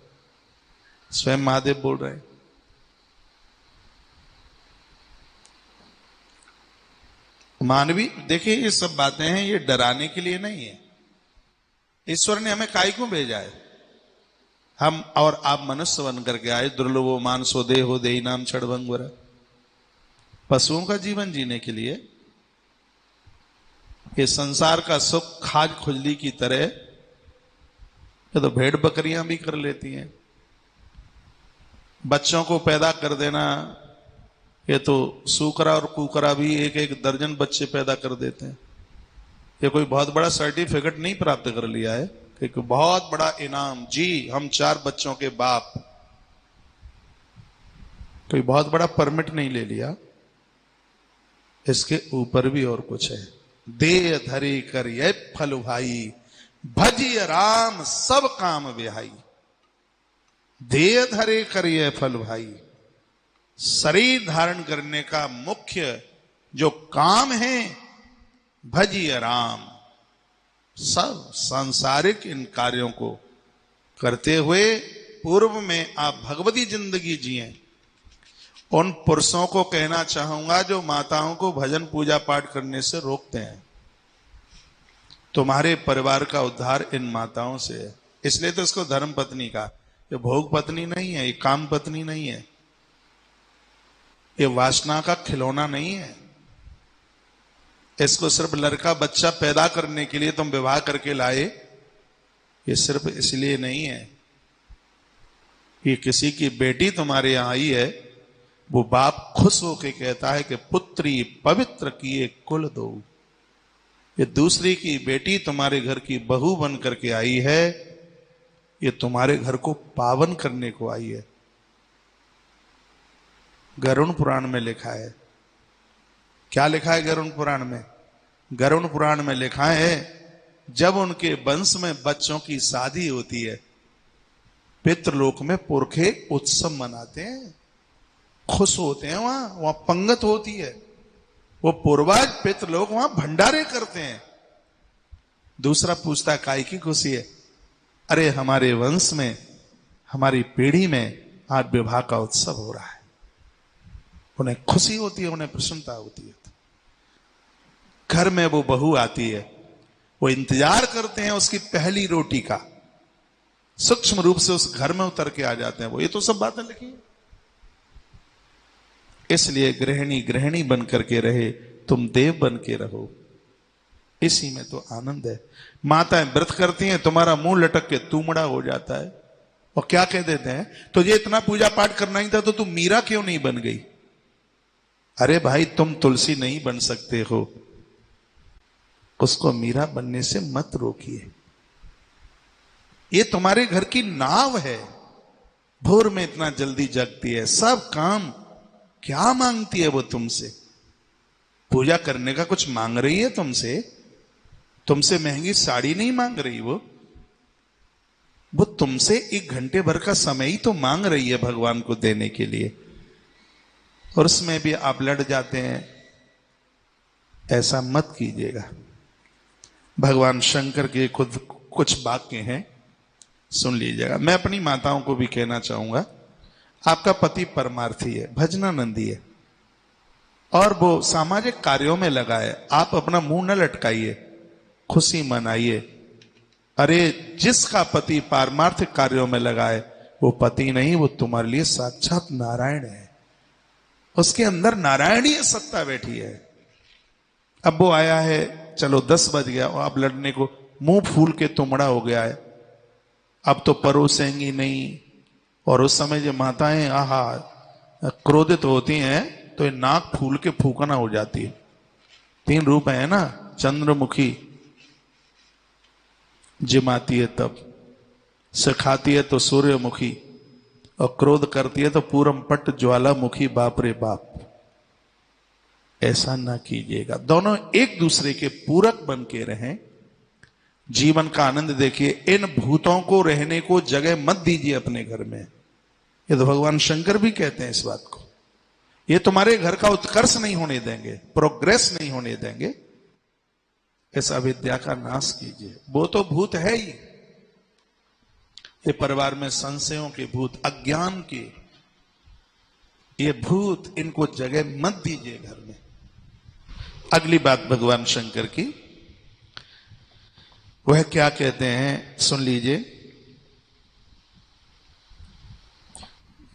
स्वयं महादेव बोल रहे हैं। मानवी देखिए, ये सब बातें हैं, ये डराने के लिए नहीं है। ईश्वर ने हमें काय को भेजा है? हम और आप मनुष्य बन करके आए। दुर्लभो मानसो देहो देहि नाम छड़भंगुर, पशुओं का जीवन जीने के लिए। ये संसार का सुख खाज खुजली की तरह ये तो भेड़ बकरियां भी कर लेती हैं। बच्चों को पैदा कर देना, ये तो सूकरा और कुकरा भी एक एक दर्जन बच्चे पैदा कर देते हैं। ये कोई बहुत बड़ा सर्टिफिकेट नहीं प्राप्त कर लिया है कि बहुत बड़ा इनाम, जी हम 4 बच्चों के बाप, कोई बहुत बड़ा परमिट नहीं ले लिया। इसके ऊपर भी और कुछ है। दे धरे कर ये फल भाई, भजिय राम सब काम विहाई। दे धरे कर ये फल भाई, शरीर धारण करने का मुख्य जो काम है, भजिय राम। सब सांसारिक इन कार्यों को करते हुए पूर्व में आप भगवती जिंदगी जिए। उन पुरुषों को कहना चाहूंगा जो माताओं को भजन पूजा पाठ करने से रोकते हैं, तुम्हारे परिवार का उद्धार इन माताओं से है। इसलिए तो इसको धर्म पत्नी का, ये भोग पत्नी नहीं है, ये काम पत्नी नहीं है, ये वासना का खिलौना नहीं है। इसको सिर्फ लड़का बच्चा पैदा करने के लिए तुम विवाह करके लाए, ये सिर्फ इसलिए नहीं है। ये किसी की बेटी तुम्हारे यहां आई है, वो बाप खुश होके कहता है कि पुत्री पवित्र किए कुल दो। ये दूसरी की बेटी तुम्हारे घर की बहू बन करके आई है, ये तुम्हारे घर को पावन करने को आई है। गरुड़ पुराण में लिखा है। क्या लिखा है गरुड़ पुराण में? गरुड़ पुराण में लिखा है, जब उनके वंश में बच्चों की शादी होती है, पितृलोक में पुरखे उत्सव मनाते हैं, खुश होते हैं। वहां पंगत होती है, वो पूर्वज पितृलोक वहां भंडारे करते हैं। दूसरा पूछता काय की खुशी है? अरे हमारे वंश में, हमारी पीढ़ी में आज विवाह का उत्सव हो रहा है। उन्हें खुशी होती है, उन्हें प्रसन्नता होती है। घर में वो बहू आती है, वो इंतजार करते हैं उसकी पहली रोटी का। सूक्ष्म रूप से उस घर में उतर के आ जाते हैं वो। ये तो सब बातें लिखी है। इसलिए गृहिणी गृहिणी बन करके रहे, तुम देव बन के रहो, इसी में तो आनंद है। माताएं व्रत करती हैं, तुम्हारा मुंह लटक के तुमड़ा हो जाता है और क्या कह देते हैं, तुझे इतना पूजा पाठ करना ही था तो तुम मीरा क्यों नहीं बन गई? अरे भाई, तुम तुलसी नहीं बन सकते हो, उसको मीरा बनने से मत रोकिए। ये तुम्हारे घर की नाव है, भोर में इतना जल्दी जगती है, सब काम क्या मांगती है वो तुमसे? पूजा करने का कुछ मांग रही है तुमसे? तुमसे महंगी साड़ी नहीं मांग रही वो तुमसे 1 घंटे भर का समय ही तो मांग रही है भगवान को देने के लिए, और उसमें भी आप लड़ जाते हैं। ऐसा मत कीजिएगा। भगवान शंकर के खुद कुछ वाक्य हैं, सुन लीजिएगा। मैं अपनी माताओं को भी कहना चाहूंगा, आपका पति परमार्थी है, भजनानंदी है, और वो सामाजिक कार्यों में लगा है। आप अपना मुंह न लटकाइए, खुशी मनाइए। अरे जिसका पति पारमार्थिक कार्यों में लगा है, वो पति नहीं, वो तुम्हारे लिए साक्षात नारायण है। उसके अंदर नारायणीय सत्ता बैठी है। अब वो आया है, चलो 10 बज गया और आप लड़ने को मुंह फूल के तुमड़ा हो गया है, अब तो परोसेंगी नहीं। और उस समय जो माताएं आहा क्रोधित होती हैं तो ये नाक फूल के फूकना हो जाती है। 3 रूप है ना, चंद्रमुखी जिमाती है तब, सिखाती है तो सूर्यमुखी, और क्रोध करती है तो पूरम पट ज्वालामुखी। बाप रे बाप, ऐसा ना कीजिएगा। दोनों एक दूसरे के पूरक बन के रहें, जीवन का आनंद देखिए। इन भूतों को रहने को जगह मत दीजिए अपने घर में। ये तो भगवान शंकर भी कहते हैं इस बात को। ये तुम्हारे घर का उत्कर्ष नहीं होने देंगे, प्रोग्रेस नहीं होने देंगे। इस अविद्या का नाश कीजिए। वो तो भूत है ही, ये परिवार में संशयों के भूत, अज्ञान के ये भूत, इनको जगह मत दीजिए घर में। अगली बात भगवान शंकर की, वह क्या कहते हैं सुन लीजिए।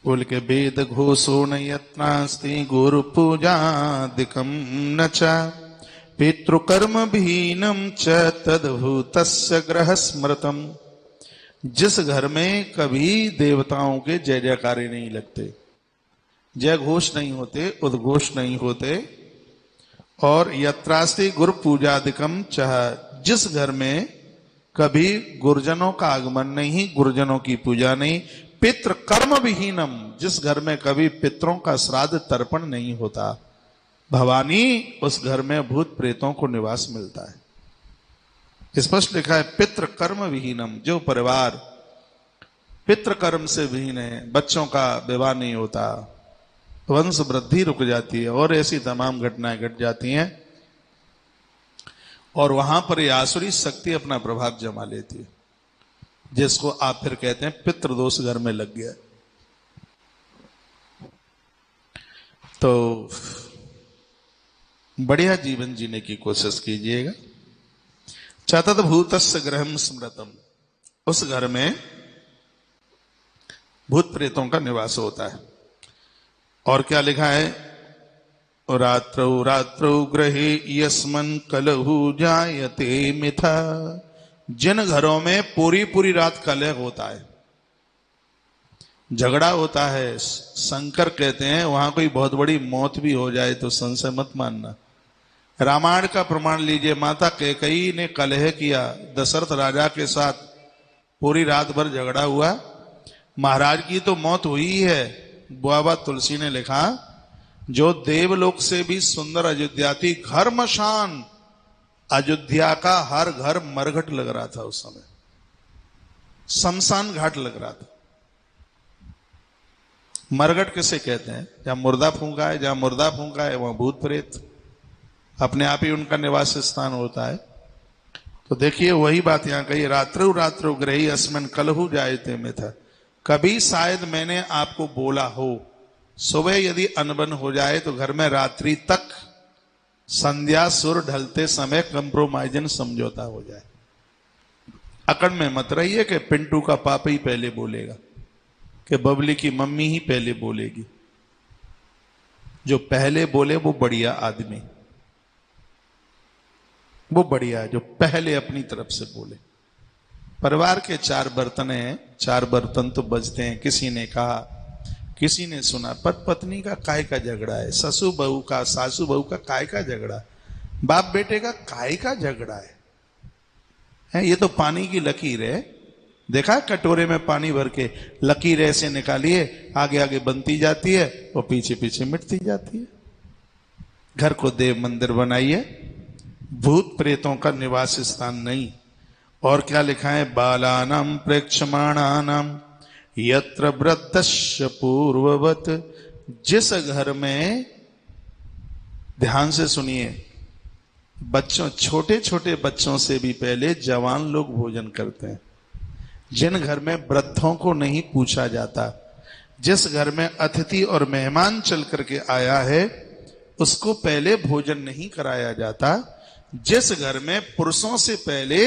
बोल के वेद घोषो न यत्नास्ति गुरु पूजादिकम न च पितृकर्म भीनम च तद्भूतस्य ग्रह स्मृतम। जिस घर में कभी देवताओं के जय जयकारे नहीं लगते, जय घोष नहीं होते, उद्घोष नहीं होते, और यत्रास्ति गुरु पूजादिकम चाह, जिस घर में कभी गुरुजनों का आगमन नहीं, गुरुजनों की पूजा नहीं, पितृ कर्म विहीनम, जिस घर में कभी पितरों का श्राद्ध तर्पण नहीं होता, भवानी उस घर में भूत प्रेतों को निवास मिलता है। स्पष्ट लिखा है पितृ कर्म विहीनम, जो परिवार पितृ कर्म से विहीन है, बच्चों का विवाह नहीं होता, वंश वृद्धि रुक जाती है, और ऐसी तमाम घटनाएं घट जाती हैं, और वहां पर ये आसुरी शक्ति अपना प्रभाव जमा लेती है, जिसको आप फिर कहते हैं पितृदोष घर में लग गया। तो बढ़िया जीवन जीने की कोशिश कीजिएगा। चतत भूतस्य ग्रहम स्मृतम, उस घर में भूत प्रेतों का निवास होता है। और क्या लिखा है, रात्रौ रात्रौ ग्रहे यस्मन् कलहु जायते मिथा, जिन घरों में पूरी पूरी रात कलह होता है, झगड़ा होता है, शंकर कहते हैं वहां कोई बहुत बड़ी मौत भी हो जाए तो संशय मत मानना। रामायण का प्रमाण लीजिए, माता कैकेयी ने कलह किया दशरथ राजा के साथ, पूरी रात भर झगड़ा हुआ, महाराज की तो मौत हुई है। बाबा तुलसी ने लिखा, जो देवलोक से भी सुंदर अयोध्या थी, घर मशान, अयोध्या का हर घर मरघट लग रहा था उस समय, शमशान घाट लग रहा था। मरघट किसे कहते हैं? जहां मुर्दा फूंका है, जहां मुर्दा फूंका है वहां भूत प्रेत अपने आप ही उनका निवास स्थान होता है। तो देखिए वही बात यहां कही, रात्रौ रात्रौ ग्रही अस्मिन् कलहु जायते में था। कभी शायद मैंने आपको बोला हो, सुबह यदि अनबन हो जाए तो घर में रात्रि तक संध्या सुर ढलते समय कंप्रोमाइजन समझौता हो जाए। अकड़ में मत रहिए कि पिंटू का पापा ही पहले बोलेगा, कि बबली की मम्मी ही पहले बोलेगी। जो पहले बोले वो बढ़िया आदमी, वो बढ़िया है जो पहले अपनी तरफ से बोले। परिवार के चार बर्तन हैं, चार बर्तन तो बजते हैं। किसी ने कहा, किसी ने सुना, पति पत्नी का काय का झगड़ा है, ससुर बहू का, सासू बहू का काय का झगड़ा, बाप बेटे का काय का झगड़ा है। ये तो पानी की लकीर है। देखा कटोरे में पानी भर के लकीर ऐसे निकालिए, आगे आगे बनती जाती है और पीछे पीछे मिटती जाती है। घर को देव मंदिर बनाइए, भूत प्रेतों का निवास स्थान नहीं। और क्या लिखा है, बालानाम प्रेक्षमाणानाम यत्र वृद्धस्य पूर्ववत, जिस घर में, ध्यान से सुनिए, बच्चों, छोटे छोटे बच्चों से भी पहले जवान लोग भोजन करते हैं, जिन घर में वृद्धों को नहीं पूछा जाता, जिस घर में अतिथि और मेहमान चल करके आया है उसको पहले भोजन नहीं कराया जाता, जिस घर में पुरुषों से पहले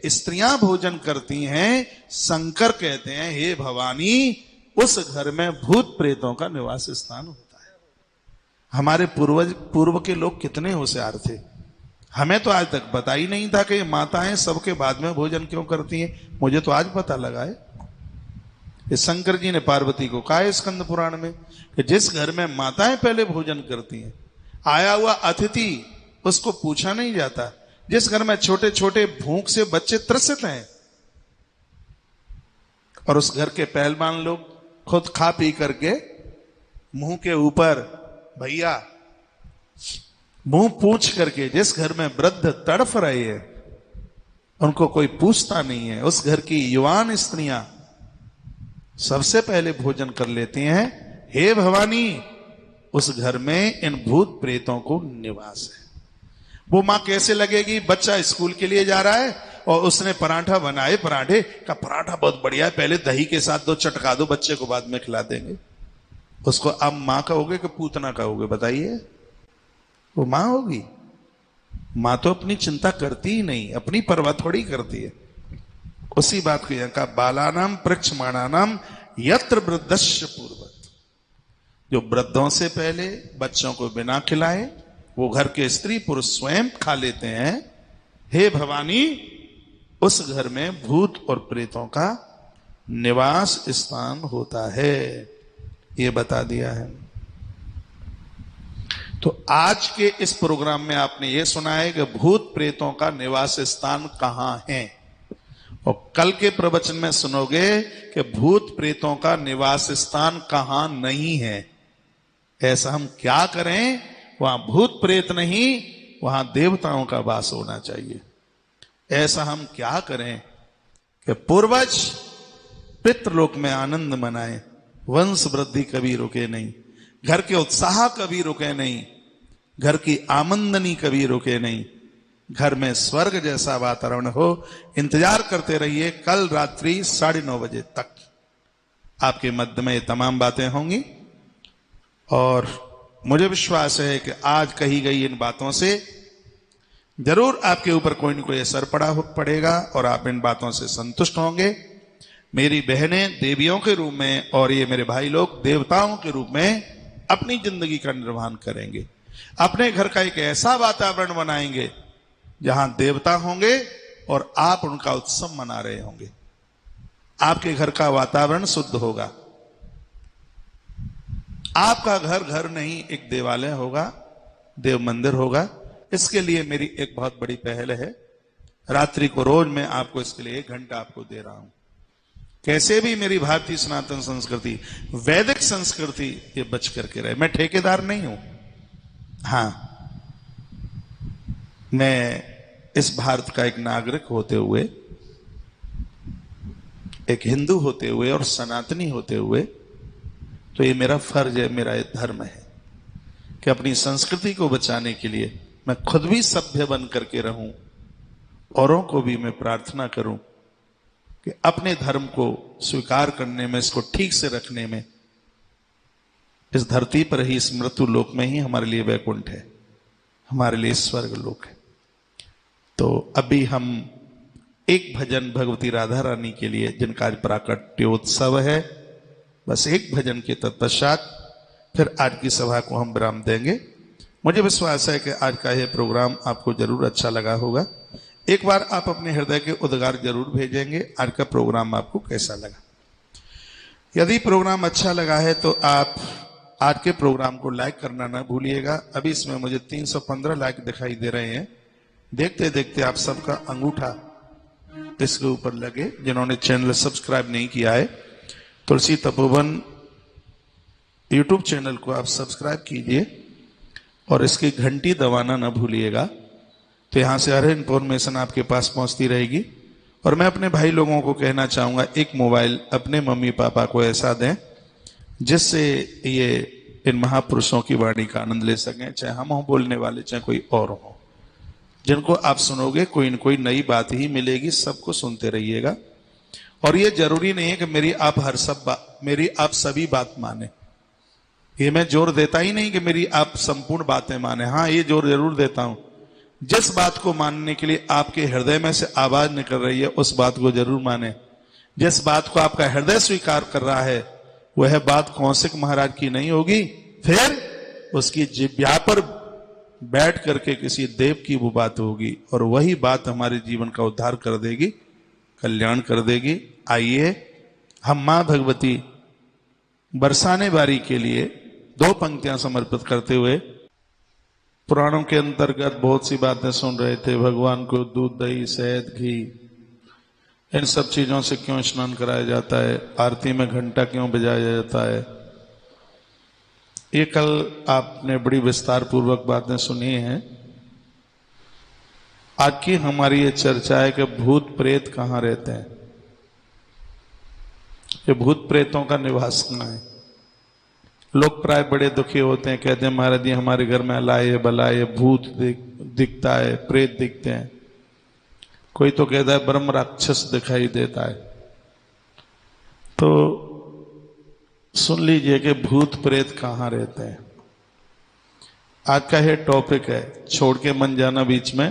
स्त्रियां भोजन करती हैं, शंकर कहते हैं हे भवानी उस घर में भूत प्रेतों का निवास स्थान होता है। हमारे पूर्व के लोग कितने होशियार थे, हमें तो आज तक पता ही नहीं था कि माताएं सबके बाद में भोजन क्यों करती हैं। मुझे तो आज पता लगा है। शंकर जी ने पार्वती को कहा है स्कंद पुराण में कि जिस घर में माताएं पहले भोजन करती हैं, आया हुआ अतिथि उसको पूछा नहीं जाता। जिस घर में छोटे छोटे भूख से बच्चे त्रसित हैं और उस घर के पहलवान लोग खुद खा पी करके मुंह के ऊपर, भैया मुंह पूछ करके, जिस घर में वृद्ध तड़फ रहे हैं उनको कोई पूछता नहीं है, उस घर की युवान स्त्रियां सबसे पहले भोजन कर लेती हैं। हे भवानी उस घर में इन भूत प्रेतों को निवास है। वो मां कैसे लगेगी? बच्चा स्कूल के लिए जा रहा है और उसने पराठा बनाए, पराठे का पराठा बहुत बढ़िया है, पहले दही के साथ 2 चटका दो, बच्चे को बाद में खिला देंगे। उसको अब मां कहोगे कि पूतना कहोगे? बताइए, वो मां होगी? मां तो अपनी चिंता करती ही नहीं, अपनी परवाह थोड़ी करती है। उसी बात को यहां का बालानाम प्रक्षमाणानाम यत्र वृद्धस्य पूर्वत, जो वृद्धों से पहले बच्चों को बिना खिलाए वो घर के स्त्री पुरुष स्वयं खा लेते हैं, हे भवानी उस घर में भूत और प्रेतों का निवास स्थान होता है, ये बता दिया है। तो आज के इस प्रोग्राम में आपने ये सुना है कि भूत प्रेतों का निवास स्थान कहां है, और कल के प्रवचन में सुनोगे कि भूत प्रेतों का निवास स्थान कहां नहीं है। ऐसा हम क्या करें? वहां भूत प्रेत नहीं, वहां देवताओं का वास होना चाहिए। ऐसा हम क्या करें कि पूर्वज पितृलोक में आनंद मनाए, वंश वृद्धि कभी रुके नहीं, घर के उत्साह कभी रुके नहीं, घर की आमंदनी कभी रुके नहीं, घर में स्वर्ग जैसा वातावरण हो। इंतजार करते रहिए, कल रात्रि 9:30 बजे तक आपके मध्य में ये तमाम बातें होंगी। और मुझे विश्वास है कि आज कही गई इन बातों से जरूर आपके ऊपर कोई न कोई असर पड़ेगा और आप इन बातों से संतुष्ट होंगे। मेरी बहनें देवियों के रूप में और ये मेरे भाई लोग देवताओं के रूप में अपनी जिंदगी का निर्वहन करेंगे। अपने घर का एक ऐसा वातावरण बनाएंगे जहां देवता होंगे और आप उनका उत्सव मना रहे होंगे। आपके घर का वातावरण शुद्ध होगा। आपका घर घर नहीं, एक देवालय होगा, देव मंदिर होगा। इसके लिए मेरी एक बहुत बड़ी पहल है। रात्रि को रोज मैं आपको इसके लिए 1 घंटा आपको दे रहा हूं। कैसे भी मेरी भारतीय सनातन संस्कृति, वैदिक संस्कृति ये बच करके रहे। मैं ठेकेदार नहीं हूं। हां, मैं इस भारत का एक नागरिक होते हुए, एक हिंदू होते हुए और सनातनी होते हुए, तो ये मेरा फर्ज है, मेरा ये धर्म है कि अपनी संस्कृति को बचाने के लिए मैं खुद भी सभ्य बन करके रहूं, औरों को भी मैं प्रार्थना करूं कि अपने धर्म को स्वीकार करने में, इसको ठीक से रखने में, इस धरती पर ही, इस मृत्यु लोक में ही हमारे लिए वैकुंठ है, हमारे लिए स्वर्ग लोक है। तो अभी हम एक भजन भगवती राधा रानी के लिए, जिनका आज प्राकट्योत्सव है, बस एक भजन के तत्पश्चात फिर आज की सभा को हम विराम देंगे। मुझे विश्वास है कि आज का यह प्रोग्राम आपको जरूर अच्छा लगा होगा। एक बार आप अपने हृदय के उद्गार जरूर भेजेंगे, आज का प्रोग्राम आपको कैसा लगा। यदि प्रोग्राम अच्छा लगा है तो आप आज के प्रोग्राम को लाइक करना ना भूलिएगा। अभी इसमें मुझे 315 लाइक दिखाई दे रहे हैं। देखते देखते आप सबका अंगूठा इसके ऊपर लगे। जिन्होंने चैनल सब्सक्राइब नहीं किया है, तुलसी तपोवन यूट्यूब चैनल को आप सब्सक्राइब कीजिए और इसकी घंटी दबाना ना भूलिएगा, तो यहां से हर इंफॉर्मेशन आपके पास पहुंचती रहेगी। और मैं अपने भाई लोगों को कहना चाहूंगा, एक मोबाइल अपने मम्मी पापा को ऐसा दें जिससे ये इन महापुरुषों की वाणी का आनंद ले सकें, चाहे हम हो बोलने वाले, चाहे कोई और हो। जिनको आप सुनोगे कोई न कोई नई बात ही मिलेगी, सबको सुनते रहिएगा। और ये जरूरी नहीं है कि मेरी आप सभी बात माने। ये मैं जोर देता ही नहीं कि मेरी आप संपूर्ण बातें माने। हाँ, ये जोर जरूर देता हूं, जिस बात को मानने के लिए आपके हृदय में से आवाज निकल रही है उस बात को जरूर माने। जिस बात को आपका हृदय स्वीकार कर रहा है वह बात कौशिक महाराज की नहीं होगी, फिर उसकी जिह्वा पर बैठ करके किसी देव की वो बात होगी, और वही बात हमारे जीवन का उद्धार कर देगी, कल्याण कर देगी। आइए हम मां भगवती बरसाने बारी के लिए 2 पंक्तियां समर्पित करते हुए, पुराणों के अंतर्गत बहुत सी बातें सुन रहे थे। भगवान को दूध, दही, शहद, घी, इन सब चीजों से क्यों स्नान कराया जाता है, आरती में घंटा क्यों बजाया जाता है, ये कल आपने बड़ी विस्तार पूर्वक बातें सुनी हैं। आज की हमारी ये चर्चा है कि भूत प्रेत कहां रहते हैं, ये भूत प्रेतों का निवास कहां है। लोग प्राय बड़े दुखी होते हैं, कहते हैं महाराज जी हमारे घर में अलाए बलाए भूत दिखता है, प्रेत दिखते हैं। कोई तो कहता है ब्रह्म राक्षस दिखाई देता है। तो सुन लीजिए कि भूत प्रेत कहाँ रहते हैं। आज का ये टॉपिक है, छोड़ के मन जाना बीच में।